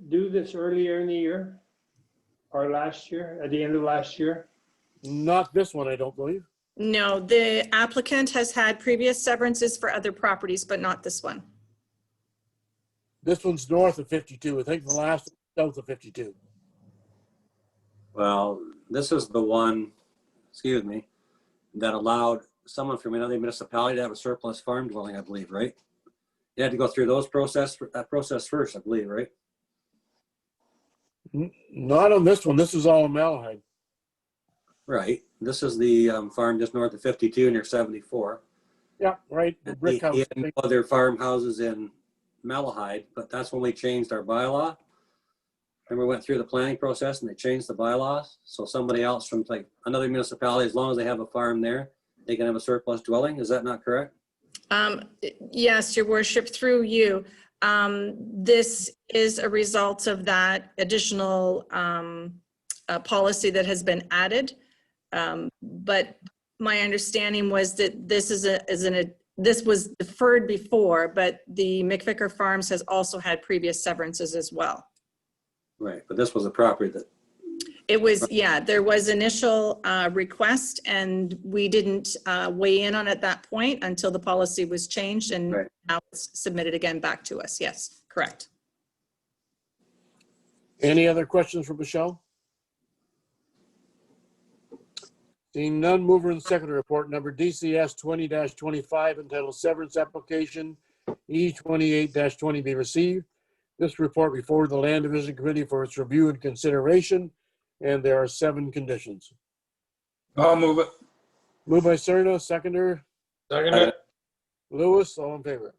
S6: do this earlier in the year or last year, at the end of last year?
S2: Not this one, I don't believe.
S1: No, the applicant has had previous severances for other properties, but not this one.
S2: This one's north of 52. I think the last one south of 52.
S4: Well, this is the one, excuse me, that allowed someone from another municipality to have a surplus farm dwelling, I believe, right? You had to go through that process first, I believe, right?
S2: Not on this one. This is all in Malahide.
S4: Right. This is the farm just north of 52 near 74.
S2: Yeah, right. The brick house.
S4: He had no other farmhouses in Malahide, but that's when we changed our bylaw. And we went through the planning process and they changed the bylaws. So somebody else from like another municipality, as long as they have a farm there, they can have a surplus dwelling. Is that not correct?
S1: Yes, Your Worship, through you. This is a result of that additional policy that has been added. But my understanding was that this this was deferred before, but the McVicker Farms has also had previous severances as well.
S4: Right, but this was a property that...
S1: It was, yeah, there was initial request and we didn't weigh in on it at that point until the policy was changed, and
S4: right.
S1: Now it's submitted again back to us. Yes, correct.
S2: Any other questions for Michelle? Seeing none, mover and seconder report number DCS 20-25 entitled Severance Application E28-20 be received. This report before the Land Division Committee for its review and consideration, and there are 7 conditions.
S11: I'll move it.
S2: Moved by Serna, seconder
S9: Second it.
S2: Lewis, all in favor.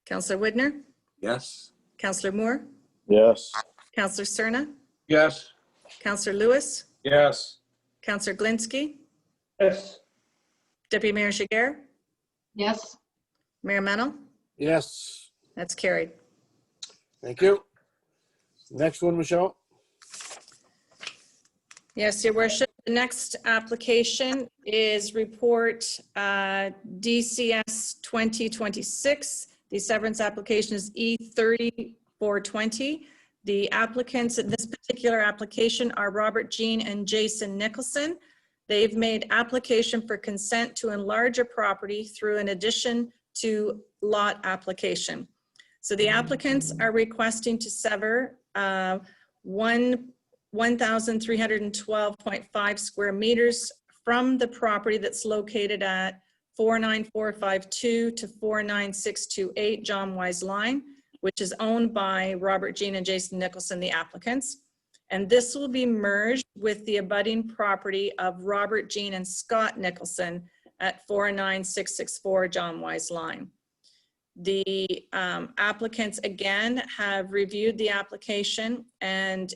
S1: Counselor Widner,
S4: Yes.
S1: Counselor Moore,
S8: Yes.
S1: Counselor Cerna,
S11: Yes.
S1: Counselor Lewis,
S9: Yes.
S1: Counselor Glinski,
S6: yes,
S1: Deputy Mayor Jiguer,
S3: Yes.
S1: Mayor Mennel.
S2: Yes,
S1: That's carried.
S2: thank you. Next one, Michelle.
S1: Yes, Your Worship. The next application is report DCS 2026. The severance application is E3420. The applicants in this particular application are Robert Jean and Jason Nicholson. They've made application for consent to enlarge a property through an addition to lot application. So the applicants are requesting to sever 1,312.5 square meters from the property that's located at 49452 to 49628 John Wise Line, which is owned by Robert Jean and Jason Nicholson, the applicants. And this will be merged with the abutting property of Robert Jean and Scott Nicholson at 49664 John Wise Line. The applicants again have reviewed the application and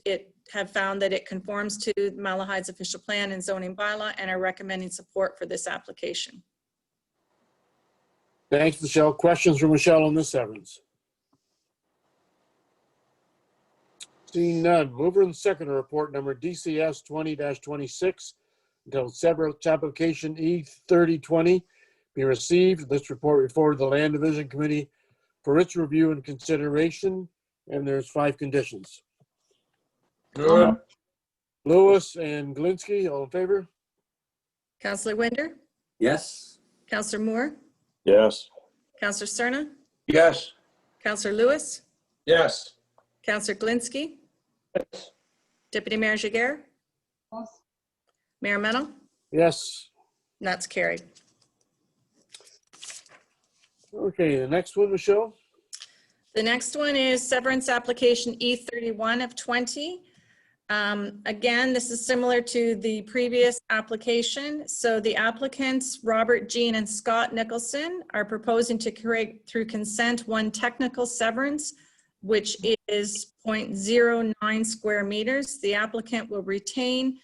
S1: have found that it conforms to Malahide's official plan and zoning bylaw and are recommending support for this application.
S2: Thanks, Michelle. Questions for Michelle on this severance? Seeing none, mover and seconder report number DCS 20-26 entitled Severance Application E3020 be received. This report before the Land Division Committee for its review and consideration, and there's 5 conditions.
S9: Move it.
S2: Lewis and Glinski, all in favor?
S1: Councillor Winder,
S4: Yes.
S1: Councillor Moore,
S8: Yes.
S1: Councillor Cerna,
S11: Yes.
S1: Councillor Lewis,
S9: Yes.
S1: Councillor Glinski,
S6: yes,
S1: Deputy Mayor Jiguer,
S3: Yes.
S1: Mayor Mennel,
S2: Yes.
S1: and that's carried.
S2: Okay, the next one, Michelle.
S1: The next one is severance application E31 of 20. Again, this is similar to the previous application. So the applicants, Robert Jean and Scott Nicholson, are proposing to create through consent one technical severance, which is 0.09 square meters. The applicant will retain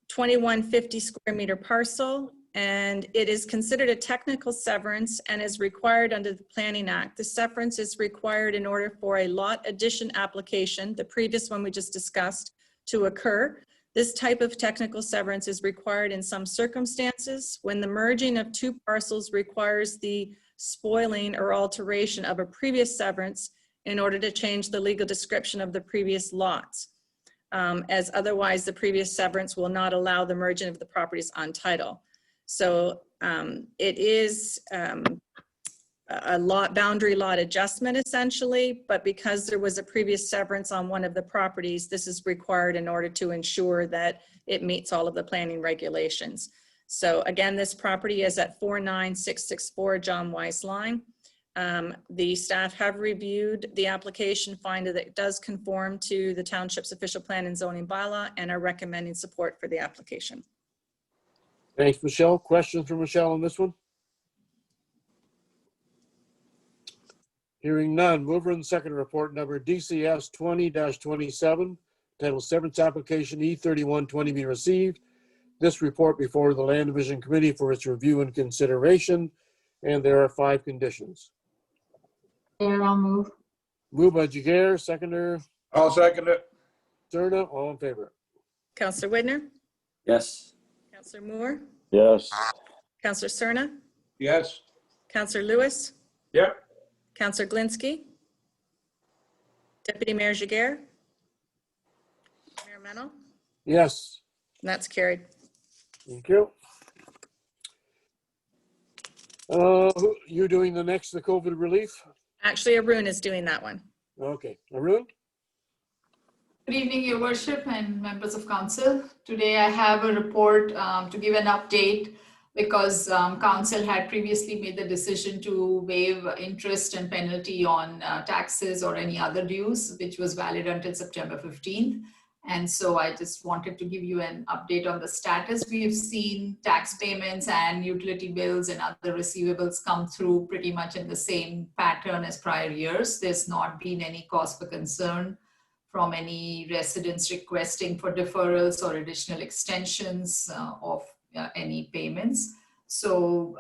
S1: 2150 square meter parcel, and it is considered a technical severance and is required under the Planning Act. The severance is required in order for a lot addition application, the previous one we just discussed, to occur. This type of technical severance is required in some circumstances when the merging of 2 parcels requires the spoiling or alteration of a previous severance in order to change the legal description of the previous lots, as otherwise the previous severance will not allow the merging of the properties on title. So it is a boundary lot adjustment essentially, but because there was a previous severance on one of the properties, this is required in order to ensure that it meets all of the planning regulations. So again, this property is at 49664 John Wise Line. The staff have reviewed the application, find that it does conform to the township's official plan and zoning bylaw, and are recommending support for the application.
S2: Thanks, Michelle. Questions for Michelle on this one? Hearing none, mover and second report number DCS 20-27, titled Severance Application E3120 be received. This report before the Land Division Committee for its review and consideration, and there are 5 conditions.
S3: Mayor, I'll move.
S2: Moved by Jiguer, seconder
S11: I'll second it.
S2: Serna, all in favor.
S1: Councillor Widner,
S4: Yes.
S1: Councillor Moore,
S8: Yes.
S1: Councillor Cerna,
S11: Yes.
S1: Councillor Lewis,
S9: Yep.
S1: Councillor Glinski, Deputy Mayor Jiguer, Mayor Mennel,
S2: Yes,
S1: and that's carried.
S2: thank you. You doing the next, the COVID relief?
S1: Actually, Arun is doing that one.
S2: Okay, Arun?
S12: Good evening, Your Worship and members of council. Today I have a report to give an update because council had previously made the decision to waive interest and penalty on taxes or any other dues, which was valid until September 15th. And so I just wanted to give you an update on the status. We've seen tax payments and utility bills and other receivables come through pretty much in the same pattern as prior years. There's not been any cause for concern from any residents requesting for deferrals or additional extensions of any payments. So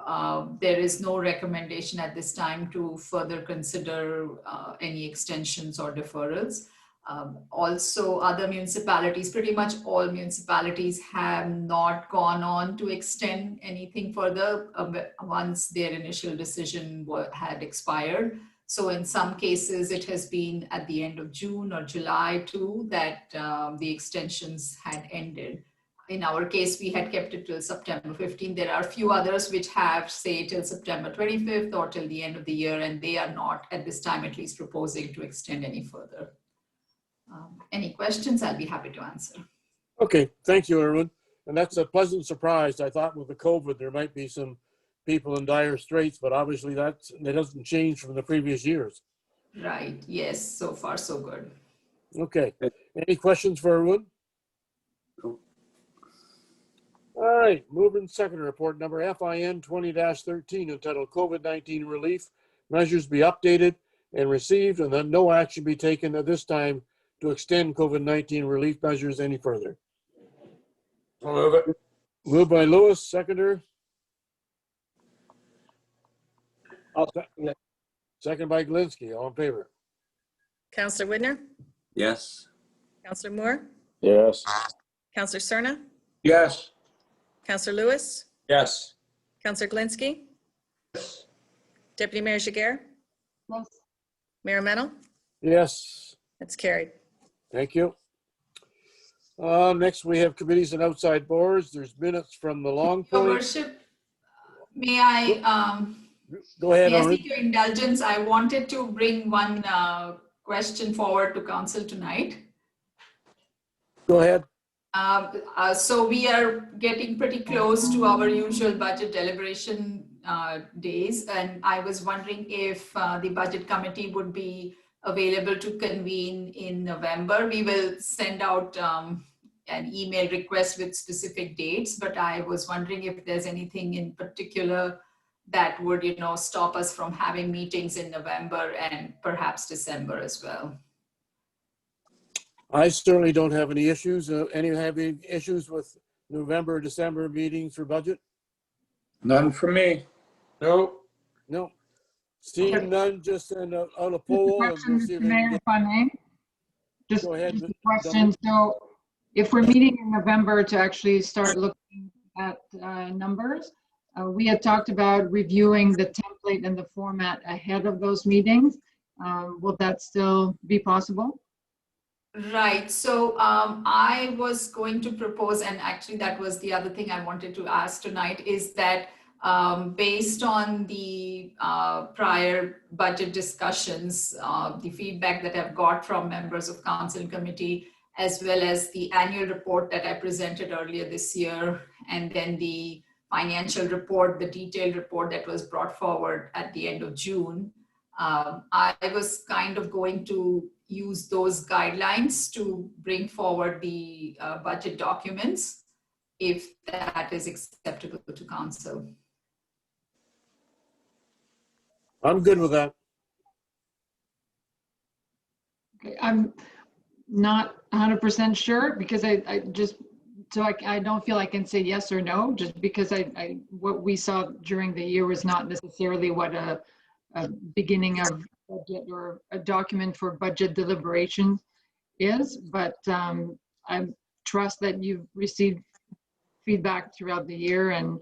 S12: there is no recommendation at this time to further consider any extensions or deferrals. Also, other municipalities, pretty much all municipalities have not gone on to extend anything further once their initial decision had expired. So in some cases, it has been at the end of June or July too that the extensions had ended. In our case, we had kept it till September 15th. There are a few others which have, say, till September 25th or till the end of the year, and they are not, at this time at least, proposing to extend any further. Any questions, I'll be happy to answer.
S2: Okay, thank you, Erwin. And that's a pleasant surprise. I thought with the COVID, there might be some people in dire straits, but obviously that doesn't change from the previous years.
S12: Right, yes, so far so good.
S2: Okay, any questions for Erwin?
S4: No.
S2: All right, moving second report number FIN 20-13 entitled COVID-19 Relief Measures be updated and received, and then no action be taken at this time to extend COVID-19 relief measures any further.
S9: I'll move it.
S2: Moved by Lewis, seconder.
S6: I'll second it.
S2: Second by Glinski. All in favor?
S1: Counselor Widner,
S4: Yes.
S1: Counselor Moore,
S8: Yes.
S1: Counselor Cerna,
S11: Yes.
S1: Counselor Lewis,
S9: Yes.
S1: Counselor Glinski, Deputy Mayor Jaguar,
S3: Yes.
S1: Mayor Mennel.
S2: Yes.
S1: That's carried.
S2: Thank you. Next, we have committees and outside boards. There's minutes from the Long
S12: Your
S2: Point.
S12: Worship, may I
S2: Go ahead,
S12: may I
S2: Arun.
S12: seek your indulgence? I wanted to bring one question forward to council tonight.
S2: Go ahead.
S12: So we are getting pretty close to our usual budget deliberation days, and I was wondering if the budget committee would be available to convene in November. We will send out an email request with specific dates, but I was wondering if there's anything in particular that would, stop us from having meetings in November and perhaps December as well.
S2: I certainly don't have any issues. Any issues with November, December meetings for budget?
S11: None for me.
S9: Nope.
S2: No. Seeing none, just send out a
S3: Just a
S2: poll. And
S3: question,
S2: we'll see if
S3: Mr. Mayor, if I may. Just
S2: Go ahead,
S3: just a
S2: Ms.
S3: question. So if we're meeting in November to actually start looking at numbers, we had talked about reviewing the template and the format ahead of those meetings. Will that still be possible?
S12: Right. So I was going to propose, and actually that was the other thing I wanted to ask tonight, is that based on the prior budget discussions, the feedback that I've got from members of council and committee, as well as the annual report that I presented earlier this year, and then the financial report, the detailed report that was brought forward at the end of June, I was kind of going to use those guidelines to bring forward the budget documents, if that is acceptable to council.
S2: I'm good with that.
S3: Okay, I'm not 100% sure because I don't feel I can say yes or no, just because what we saw during the year was not necessarily what a beginning of budget or a document for budget deliberation is, but I trust that you've received feedback throughout the year, and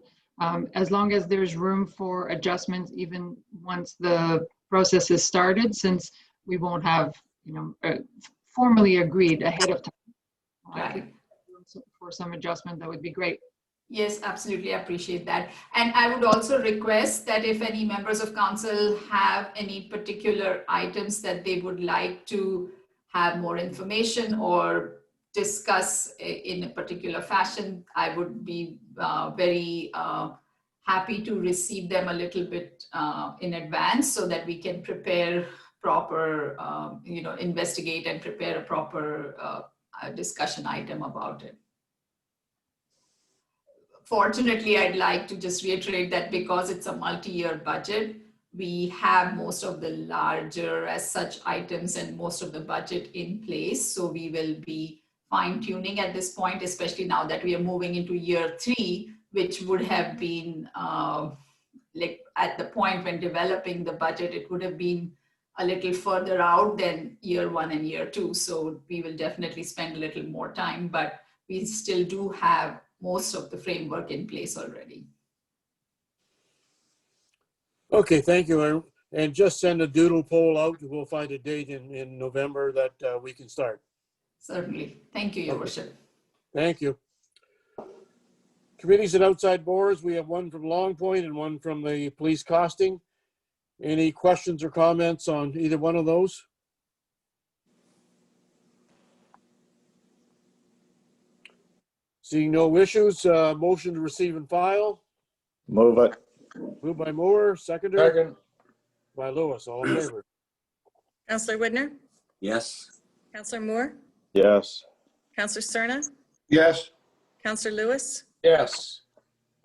S3: as long as there's room for adjustments, even once the process is started, since we won't have, formally agreed ahead of time.
S12: Right.
S3: For some adjustment, that would be great.
S12: Yes, absolutely. I appreciate that. And I would also request that if any members of council have any particular items that they would like to have more information or discuss in a particular fashion, I would be very happy to receive them a little bit in advance so that we can prepare proper, investigate and prepare a proper discussion item about it. Fortunately, I'd like to just reiterate that because it's a multi-year budget, we have most of the larger as such items and most of the budget in place. So we will be fine tuning at this point, especially now that we are moving into year 3, which would have been like at the point when developing the budget, it would have been a little further out than year 1 and year 2. So we will definitely spend a little more time, but we still do have most of the framework in place already.
S2: Okay, thank you, Aaron. And just send a doodle poll out. We'll find a date in November that we can start.
S12: Certainly. Thank you, Your Worship.
S2: Thank you. Committees and outside boards, we have one from Long Point and one from the police costing. Any questions or comments on either one of those? Seeing no issues, motion to receive and file.
S8: Move it.
S2: Moved by Moore, seconder
S9: Second.
S2: by Lewis. All in favor?
S1: Counselor Widner,
S4: Yes.
S1: Counselor Moore,
S8: Yes.
S1: Counselor Cerna,
S11: Yes.
S1: Counselor Lewis,
S9: Yes.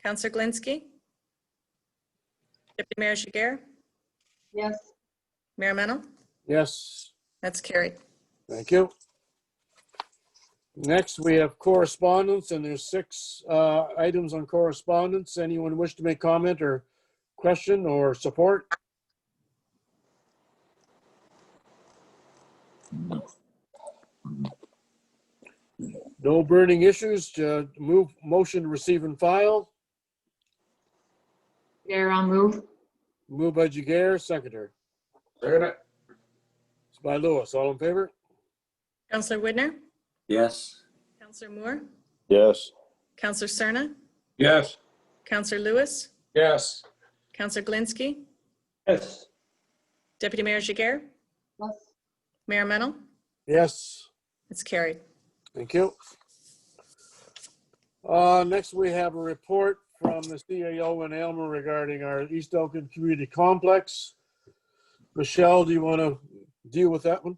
S1: Counselor Glinski, Deputy Mayor Jiguer,
S3: Yes.
S1: Mayor Mennel.
S2: Yes,
S1: That's carried.
S2: thank you. Next, we have correspondence, and there's 6 items on correspondence. Anyone wish to make comment or question or support? No burning issues. Motion to receive and file.
S3: Chair, I'll move.
S2: Moved by Jiguer, seconder.
S9: Second it.
S2: It's by Lewis. All in favor?
S1: Counselor Widner,
S4: Yes.
S1: Counselor Moore,
S8: Yes.
S1: Counselor Cerna,
S11: Yes.
S1: Counselor Lewis,
S9: Yes.
S1: Counselor Glinski,
S6: Yes.
S1: Deputy Mayor Jiguer,
S3: Yes.
S1: Mayor Mennel.
S2: Yes.
S1: It's carried.
S2: Thank you. Next, we have a report from the CAO in Aylmer regarding our East Elkin Community Complex. Michelle, do you want to deal with that one?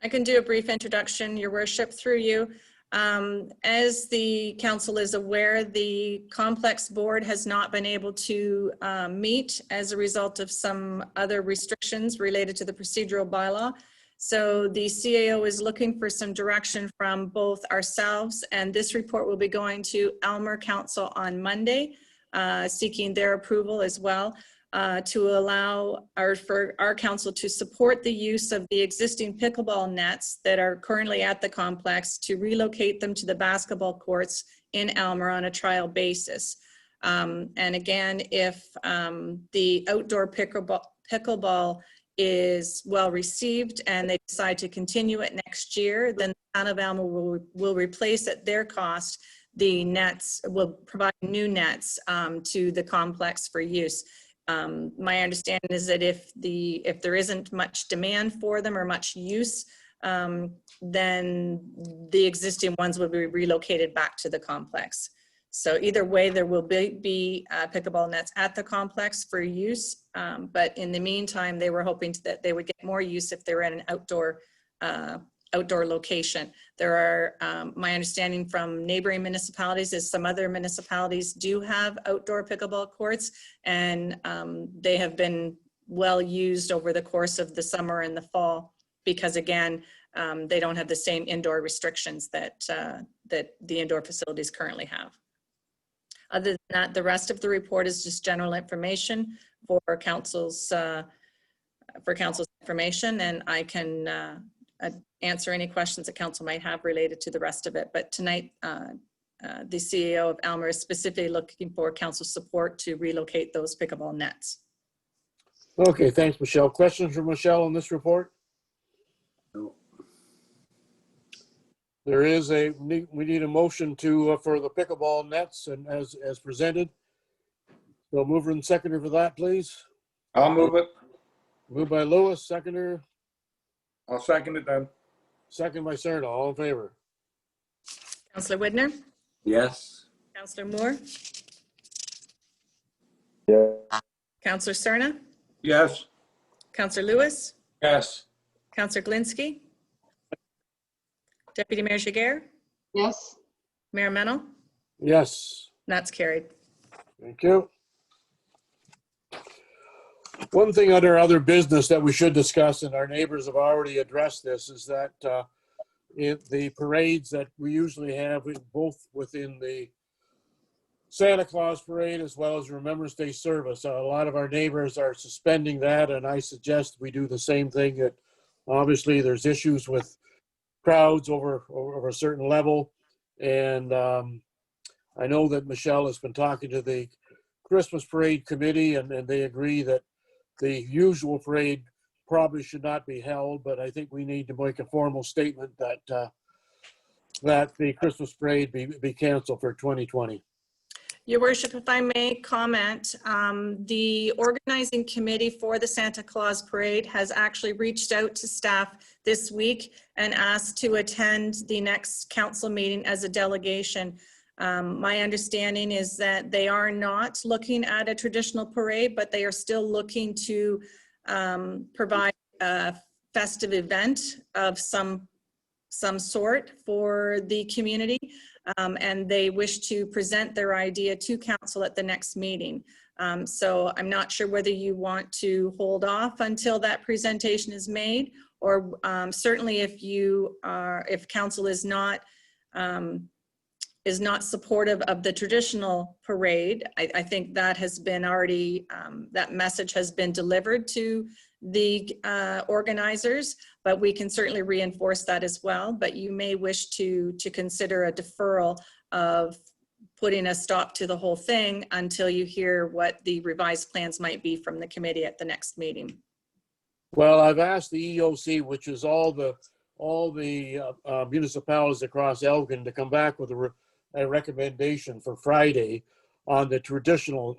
S1: I can do a brief introduction, Your Worship, through you. As the council is aware, the complex board has not been able to meet as a result of some other restrictions related to the procedural bylaw. So the CAO is looking for some direction from both ourselves, and this report will be going to Aylmer Council on Monday, seeking their approval as well. To allow for our council to support the use of the existing pickleball nets that are currently at the complex, to relocate them to the basketball courts in Aylmer on a trial basis. And again, if the outdoor pickleball is well received and they decide to continue it next year, then the town of Aylmer will replace at their cost the nets, will provide new nets to the complex for use. My understanding is that if there isn't much demand for them or much use, then the existing ones will be relocated back to the complex. So either way, there will be pickleball nets at the complex for use. But in the meantime, they were hoping that they would get more use if they were at an outdoor location. There are, my understanding from neighboring municipalities is some other municipalities do have outdoor pickleball courts, and they have been well used over the course of the summer and the fall, because again, they don't have the same indoor restrictions that the indoor facilities currently have. Other than that, the rest of the report is just general information for council's information, and I can answer any questions that council might have related to the rest of it. But tonight, the CEO of Aylmer is specifically looking for council support to relocate those pickleball nets.
S2: Okay, thanks, Michelle. Questions for Michelle on this report?
S4: No.
S2: There is we need a motion to for the pickleball nets and as presented. So mover and seconder for that, please.
S11: I'll move it.
S2: Moved by Lewis, seconder.
S11: I'll second it then.
S2: second by Serna. All in favor?
S1: Counselor Widner,
S4: Yes.
S1: Counselor Moore,
S8: Yeah.
S1: Counselor Cerna,
S11: Yes.
S1: Counselor Lewis,
S9: Yes.
S1: Counselor Glinski, Deputy Mayor Jiguer,
S3: Yes.
S1: Mayor Mennel,
S2: Yes.
S1: that's carried.
S2: Thank you. One thing under other business that we should discuss, and our neighbors have already addressed this, is that the parades that we usually have, both within the Santa Claus parade as well as Remembrance Day service, a lot of our neighbors are suspending that, and I suggest we do the same thing. That obviously there's issues with crowds over a certain level, and I know that Michelle has been talking to the Christmas parade committee, and they agree that the usual parade probably should not be held, but I think we need to make a formal statement that that the Christmas parade be canceled for 2020.
S1: Your worship, if I may comment, the organizing committee for the Santa Claus Parade has actually reached out to staff this week and asked to attend the next council meeting as a delegation. My understanding is that they are not looking at a traditional parade, but they are still looking to provide a festive event of some sort for the community. And they wish to present their idea to council at the next meeting. So I'm not sure whether you want to hold off until that presentation is made, or certainly if council is not supportive of the traditional parade, I think that has been already, that message has been delivered to the organizers, but we can certainly reinforce that as well. But you may wish to consider a deferral of putting a stop to the whole thing until you hear what the revised plans might be from the committee at the next meeting.
S2: Well, I've asked the EOC, which is all the municipalities across Elgin, to come back with a recommendation for Friday on the traditional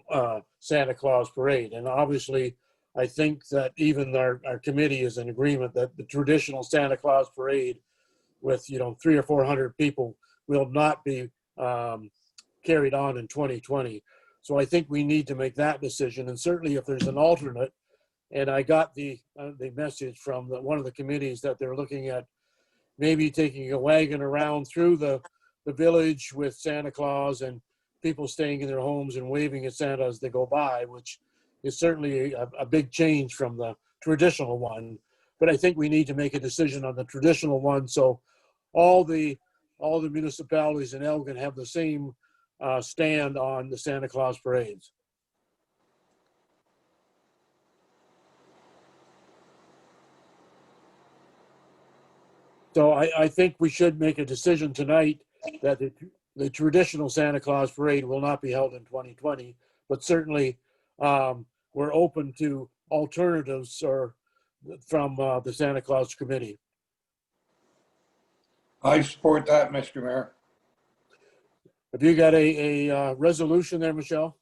S2: Santa Claus parade. And obviously, I think that even our committee is in agreement that the traditional Santa Claus parade with 300 or 400 people will not be carried on in 2020. So I think we need to make that decision. And certainly if there's an alternate, and I got the message from one of the committees that they're looking at maybe taking a wagon around through the village with Santa Claus and people staying in their homes and waving at Santa as they go by, which is certainly a big change from the traditional one. But I think we need to make a decision on the traditional one, so all the municipalities in Elgin have the same stand on the Santa Claus parades. So I think we should make a decision tonight that the traditional Santa Claus parade will not be held in 2020, but certainly we're open to alternatives from the Santa Claus committee.
S11: I support that, Mr. Mayor.
S2: Have you got a resolution there, Michelle?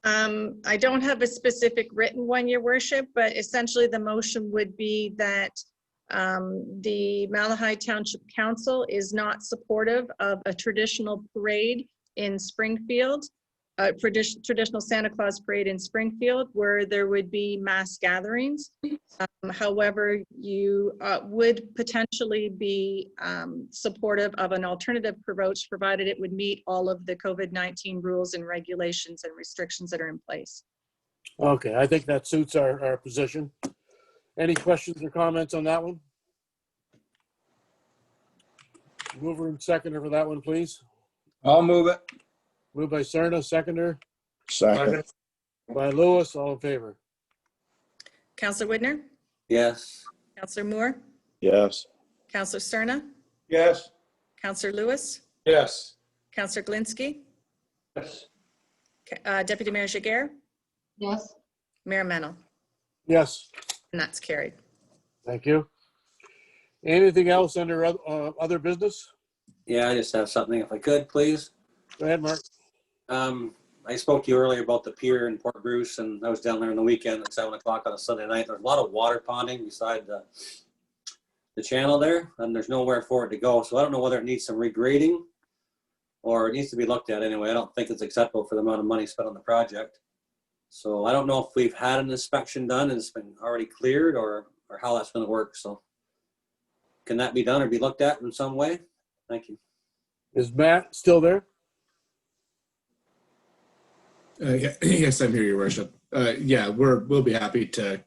S1: I don't have a specific written one, Your Worship, but essentially the motion would be that the Malahide Township Council is not supportive of a traditional parade in Springfield, a traditional Santa Claus parade in Springfield, where there would be mass gatherings. However, you would potentially be supportive of an alternative approach, provided it would meet all of the COVID-19 rules and regulations and restrictions that are in place.
S2: Okay, I think that suits our position. Any questions or comments on that one? Mover and seconder for that one, please.
S11: I'll move it.
S2: Moved by Cerna, seconder
S8: Second.
S2: by Lewis, all in favor.
S1: Councillor Widner,
S4: Yes.
S1: Councillor Moore,
S8: Yes.
S1: Councillor Cerna,
S11: Yes.
S1: Councillor Lewis,
S9: Yes.
S1: Councillor Glinski,
S6: Yes.
S1: Deputy Mayor Jiguer,
S3: Yes.
S1: Mayor Mennel,
S2: Yes,
S1: and that's carried.
S2: thank you. Anything else under other business?
S4: Yeah, I just have something if I could, please.
S2: Go ahead, Mark.
S4: I spoke to you earlier about the pier in Port Bruce, and I was down there on the weekend at 7 o'clock on a Sunday night. There's a lot of water ponding beside the channel there, and there's nowhere for it to go. So I don't know whether it needs some regrading or it needs to be looked at anyway. I don't think it's acceptable for the amount of money spent on the project. So I don't know if we've had an inspection done and it's been already cleared or how that's going to work. So can that be done or be looked at in some way? Thank you.
S2: Is Matt still there?
S10: Yes, I'm here, Your Worship. Yeah, we'll be happy to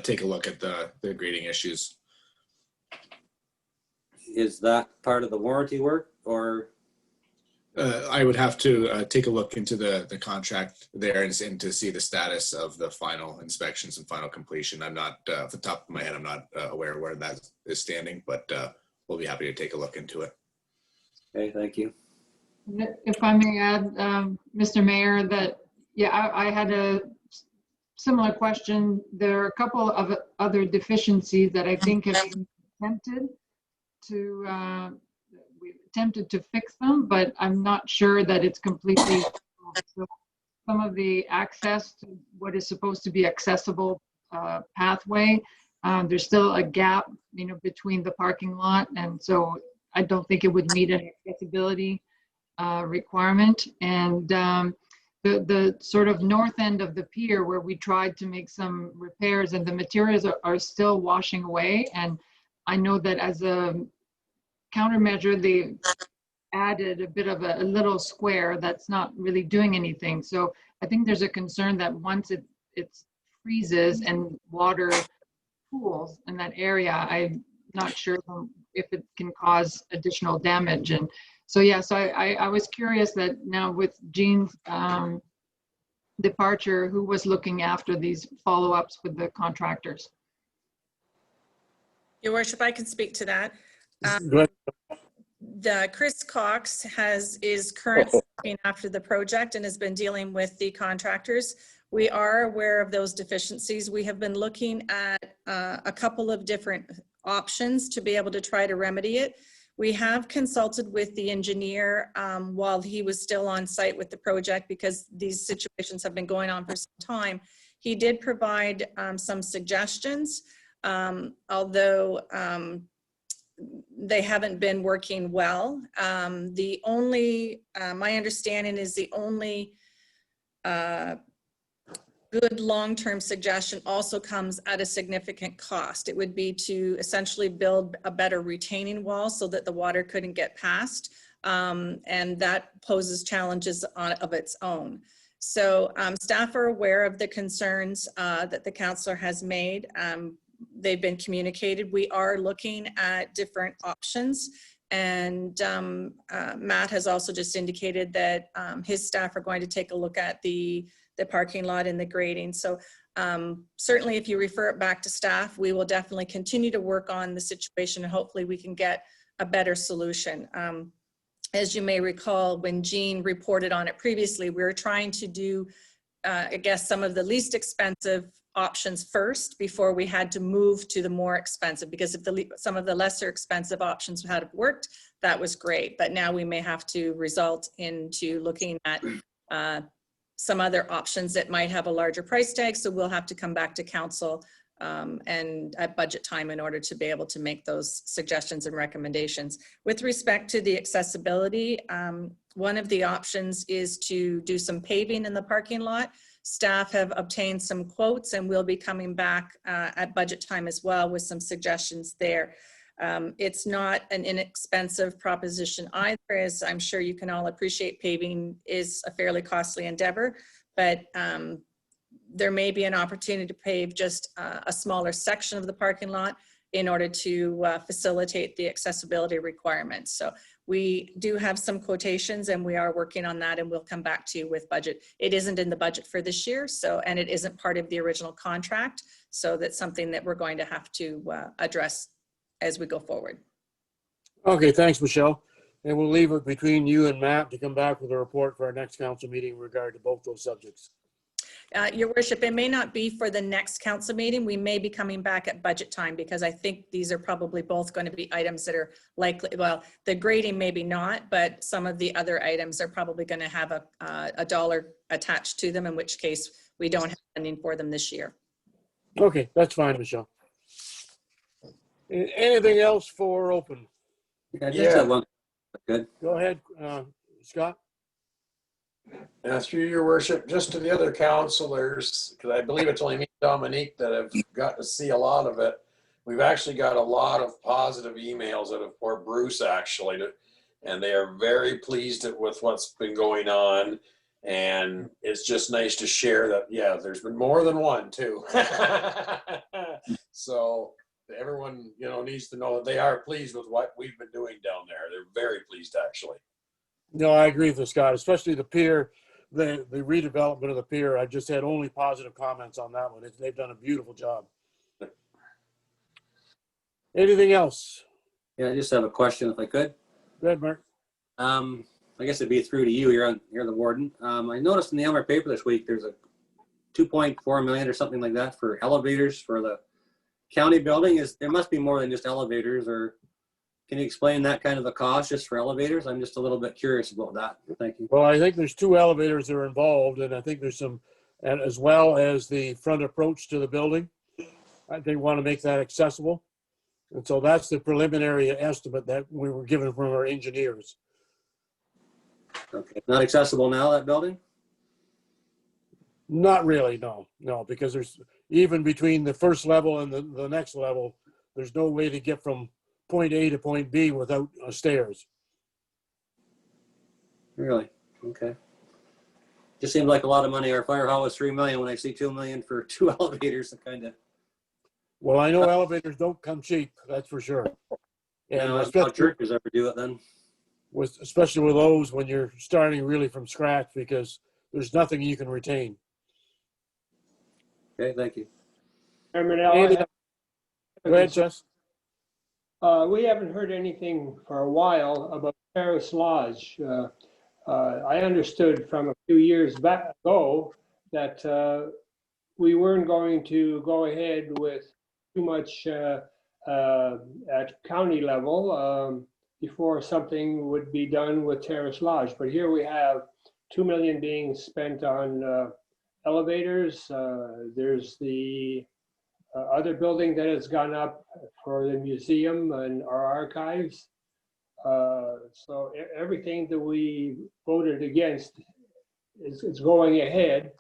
S10: take a look at the grading issues.
S4: Is that part of the warranty work or?
S10: I would have to take a look into the contract there and to see the status of the final inspections and final completion. I'm not, off the top of my head, I'm not aware where that is standing, but we'll be happy to take a look into it.
S4: Okay, thank you.
S3: If I may add, Mr. Mayor, that, yeah, I had a similar question. There are a couple of other deficiencies that I think have been attempted to fix them, but I'm not sure that it's completely solved. So some of the access to what is supposed to be accessible pathway, there's still a gap, between the parking lot, and so I don't think it would meet an accessibility requirement. And the sort of north end of the pier where we tried to make some repairs and the materials are still washing away. And I know that as a countermeasure, they added a bit of a little square that's not really doing anything. So I think there's a concern that once it freezes and water pools in that area, I'm not sure if it can cause additional damage. And so, yeah, so I was curious that now with Jean's departure, who was looking after these follow-ups with the contractors?
S1: Your Worship, I can speak to that.
S2: Go ahead.
S1: The Chris Cox is currently looking after the project and has been dealing with the contractors. We are aware of those deficiencies. We have been looking at a couple of different options to be able to try to remedy it. We have consulted with the engineer while he was still on site with the project because these situations have been going on for some time. He did provide some suggestions, although they haven't been working well. The only, my understanding is the only good long-term suggestion also comes at a significant cost. It would be to essentially build a better retaining wall so that the water couldn't get past, and that poses challenges of its own. So staff are aware of the concerns that the councillor has made. They've been communicated. We are looking at different options, and Matt has also just indicated that his staff are going to take a look at the parking lot and the grading. So certainly if you refer it back to staff, we will definitely continue to work on the situation and hopefully we can get a better solution. As you may recall, when Jean reported on it previously, we were trying to do, I guess, some of the least expensive options first before we had to move to the more expensive, because if some of the lesser expensive options had worked, that was great. But now we may have to result into looking at some other options that might have a larger price tag. So we'll have to come back to council and at budget time in order to be able to make those suggestions and recommendations. With respect to the accessibility, one of the options is to do some paving in the parking lot. Staff have obtained some quotes and we'll be coming back at budget time as well with some suggestions there. It's not an inexpensive proposition either, as I'm sure you can all appreciate. Paving is a fairly costly endeavor, but there may be an opportunity to pave just a smaller section of the parking lot in order to facilitate the accessibility requirements. So we do have some quotations and we are working on that, and we'll come back to you with budget. It isn't in the budget for this year, and it isn't part of the original contract. So that's something that we're going to have to address as we go forward.
S2: Okay, thanks, Michelle. And we'll leave it between you and Matt to come back with a report for our next council meeting in regard to both those subjects.
S1: Your Worship, it may not be for the next council meeting. We may be coming back at budget time because I think these are probably both going to be items that are likely, well, the grading maybe not, but some of the other items are probably going to have a dollar attached to them, in which case we don't have funding for them this year.
S2: Okay, that's fine, Michelle. Anything else for open?
S4: Yeah, just
S9: Yeah.
S4: that one. Good.
S2: Go ahead, Scott.
S9: Through your worship, just to the other counselors, because I believe it's only me, Dominique, that have got to see a lot of it. We've actually got a lot of positive emails out of poor Bruce, actually, and they are very pleased with what's been going on. And it's just nice to share that, yeah, there's been more than one, too. So everyone, needs to know that they are pleased with what we've been doing down there. They're very pleased, actually.
S2: No, I agree with Scott, especially the pier, the redevelopment of the pier. I just had only positive comments on that one. They've done a beautiful job. Anything else?
S4: Yeah, I just have a question if I could.
S2: Go ahead, Mark.
S4: I guess it'd be through to you. You're the warden. I noticed in the Elmer paper this week, there's a 2.4 million or something like that for elevators for the county building. There must be more than just elevators, or can you explain that kind of a cost just for elevators? I'm just a little bit curious about that. Thank you.
S2: Well, I think there's 2 elevators that are involved, and I think there's some, and as well as the front approach to the building. They want to make that accessible. And so that's the preliminary estimate that we were given from our engineers.
S4: Okay. Not accessible now, that building?
S2: Not really, no, because there's, even between the first level and the next level, there's no way to get from point A to point B without stairs.
S4: Really? Okay. Just seems like a lot of money. Our fire hall was 3 million. When I see 2 million for 2 elevators, it kind of.
S2: Well, I know elevators don't come cheap, that's for sure. And
S4: How churches ever do it then?
S2: Especially with those when you're starting really from scratch, because there's nothing you can retain.
S4: Okay, thank you.
S6: Chairman
S2: Andy,
S6: Al,
S2: go ahead, Jess.
S6: we haven't heard anything for a while about Terrace Lodge. I understood from a few years back ago that we weren't going to go ahead with too much at county level before something would be done with Terrace Lodge. But here we have 2 million being spent on elevators. There's the other building that has gone up for the museum and our archives. So everything that we voted against is going ahead,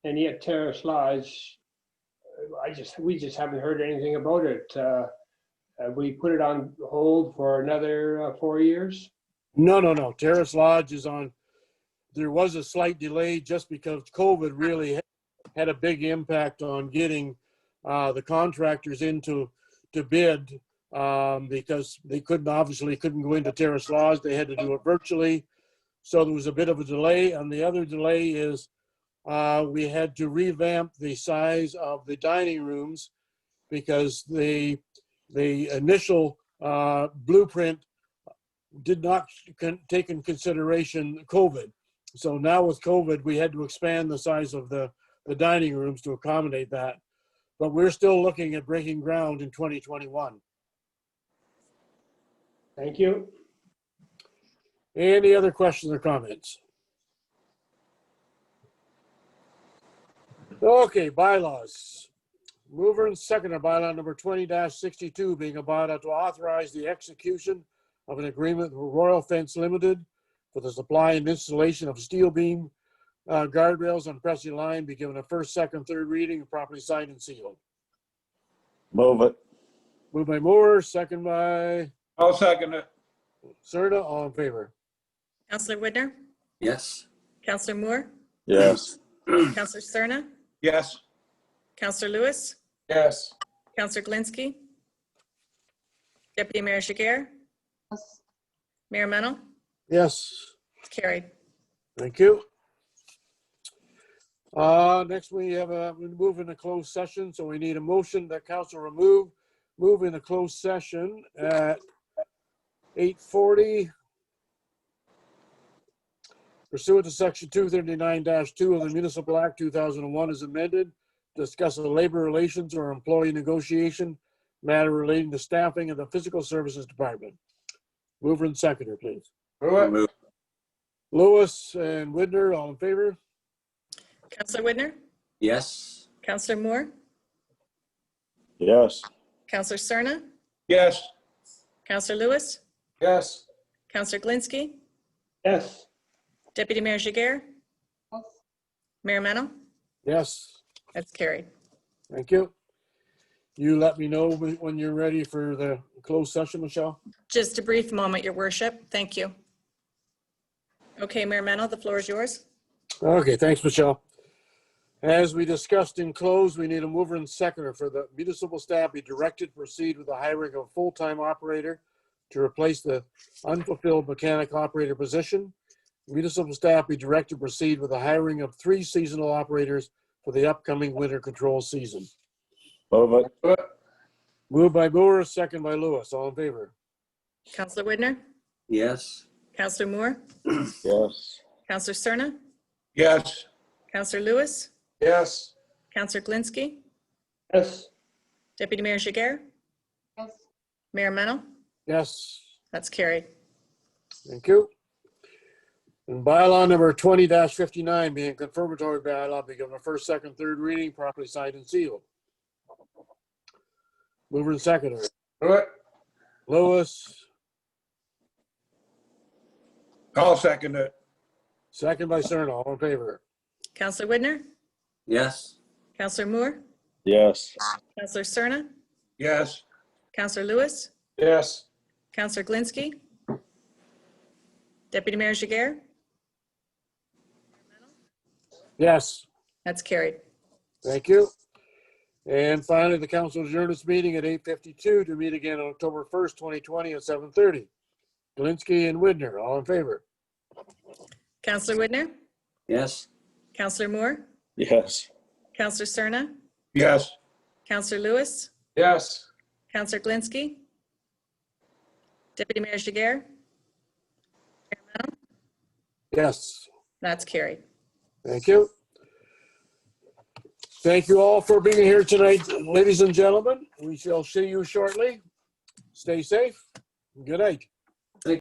S6: and yet Terrace Lodge, we just haven't heard anything about it. We put it on hold for another 4 years.
S2: No. Terrace Lodge is on. There was a slight delay just because COVID really had a big impact on getting the contractors into bid, because they obviously couldn't go into Terrace Lodge. They had to do it virtually. So there was a bit of a delay. And the other delay is we had to revamp the size of the dining rooms because the initial blueprint did not take in consideration COVID. So now with COVID, we had to expand the size of the dining rooms to accommodate that. But we're still looking at breaking ground in 2021.
S6: Thank you.
S2: Any other questions or comments? Okay, bylaws. Mover and seconder bylaw number 20-62 being a bylaw to authorize the execution of an agreement with Royal Fence Limited for the supply and installation of steel beam guardrails on Pressley Line, be given a first, second, third reading and properly signed and sealed.
S8: Move it.
S2: Moved by Moore, second by
S11: I'll second it.
S2: Serta, all in favor.
S1: Counselor Widner,
S4: Yes.
S1: Counselor Moore,
S8: Yes.
S1: Counselor Cerna,
S11: Yes.
S1: Counselor Lewis,
S9: Yes.
S1: Counselor Glinski, Deputy Mayor Jiguer, Mayor Mennel,
S2: Yes.
S1: carried.
S2: Thank you. Next we move into closed session, so we need a motion that council move into closed session at 8:40 pursuant to section 239-2 of the Municipal Act 2001 as amended, discuss the labor relations or employee negotiation matter relating to staffing of the Physical Services Department. Mover and seconder, please.
S9: Move it.
S2: Lewis and Widner, all in favor?
S1: Counselor Widner,
S4: Yes.
S1: Counselor Moore,
S8: Yes.
S1: Counselor Cerna,
S11: Yes.
S1: Counselor Lewis,
S9: Yes.
S1: Counselor Glinski,
S6: Yes.
S1: Deputy Mayor Jiguer,
S3: Yes.
S1: Mayor Mennel.
S2: Yes,
S1: That's carried.
S2: thank you. You let me know when you're ready for the closed session, Michelle.
S1: Just a brief moment, Your Worship. Thank you. Okay, Mayor Mennel, the floor is yours.
S2: Okay, thanks, Michelle. As we discussed in close, we need a mover and seconder for the municipal staff be directed to proceed with the hiring of a full-time operator to replace the unfulfilled mechanic operator position. Municipal staff be directed to proceed with the hiring of 3 seasonal operators for the upcoming winter control season.
S8: Move it.
S2: Moved by Moore, second by Lewis. All in favor?
S1: Counselor Widner,
S4: Yes.
S1: Counselor Moore,
S8: Yes.
S1: Counselor Cerna,
S11: Yes.
S1: Counselor Lewis,
S9: Yes.
S1: Counselor Glinski,
S6: Yes.
S1: Deputy Mayor Jiguer,
S3: Yes.
S1: Mayor Mennel.
S2: Yes,
S1: That's carried.
S2: thank you. And bylaw number 20-59 being confirmatory bylaw, be given a first, second, third reading, properly signed and sealed. Mover and seconder.
S9: Move it.
S2: Lewis,
S11: I'll second it.
S2: second by Cerna. All in favor?
S1: Counselor Widner,
S4: Yes.
S1: Counselor Moore,
S8: Yes.
S1: Counselor Cerna,
S11: Yes.
S1: Counselor Lewis,
S9: Yes.
S1: Counselor Glinski, Deputy Mayor Jiguer.
S2: Yes,
S1: That's carried.
S2: thank you. And finally, the council adjourned its meeting at 8:52 to meet again on October 1st, 2020 at 7:30. Galinsky and Widner, all in favor?
S1: Counselor Widner,
S4: Yes.
S1: Counselor Moore,
S8: Yes.
S1: Counselor Cerna,
S11: Yes.
S1: Counselor Lewis,
S9: Yes.
S1: Counselor Glinski, Deputy Mayor Jiguer.
S2: Yes,
S1: That's carried.
S2: thank you. Thank you all for being here tonight, ladies and gentlemen. We shall see you shortly. Stay safe. Good night.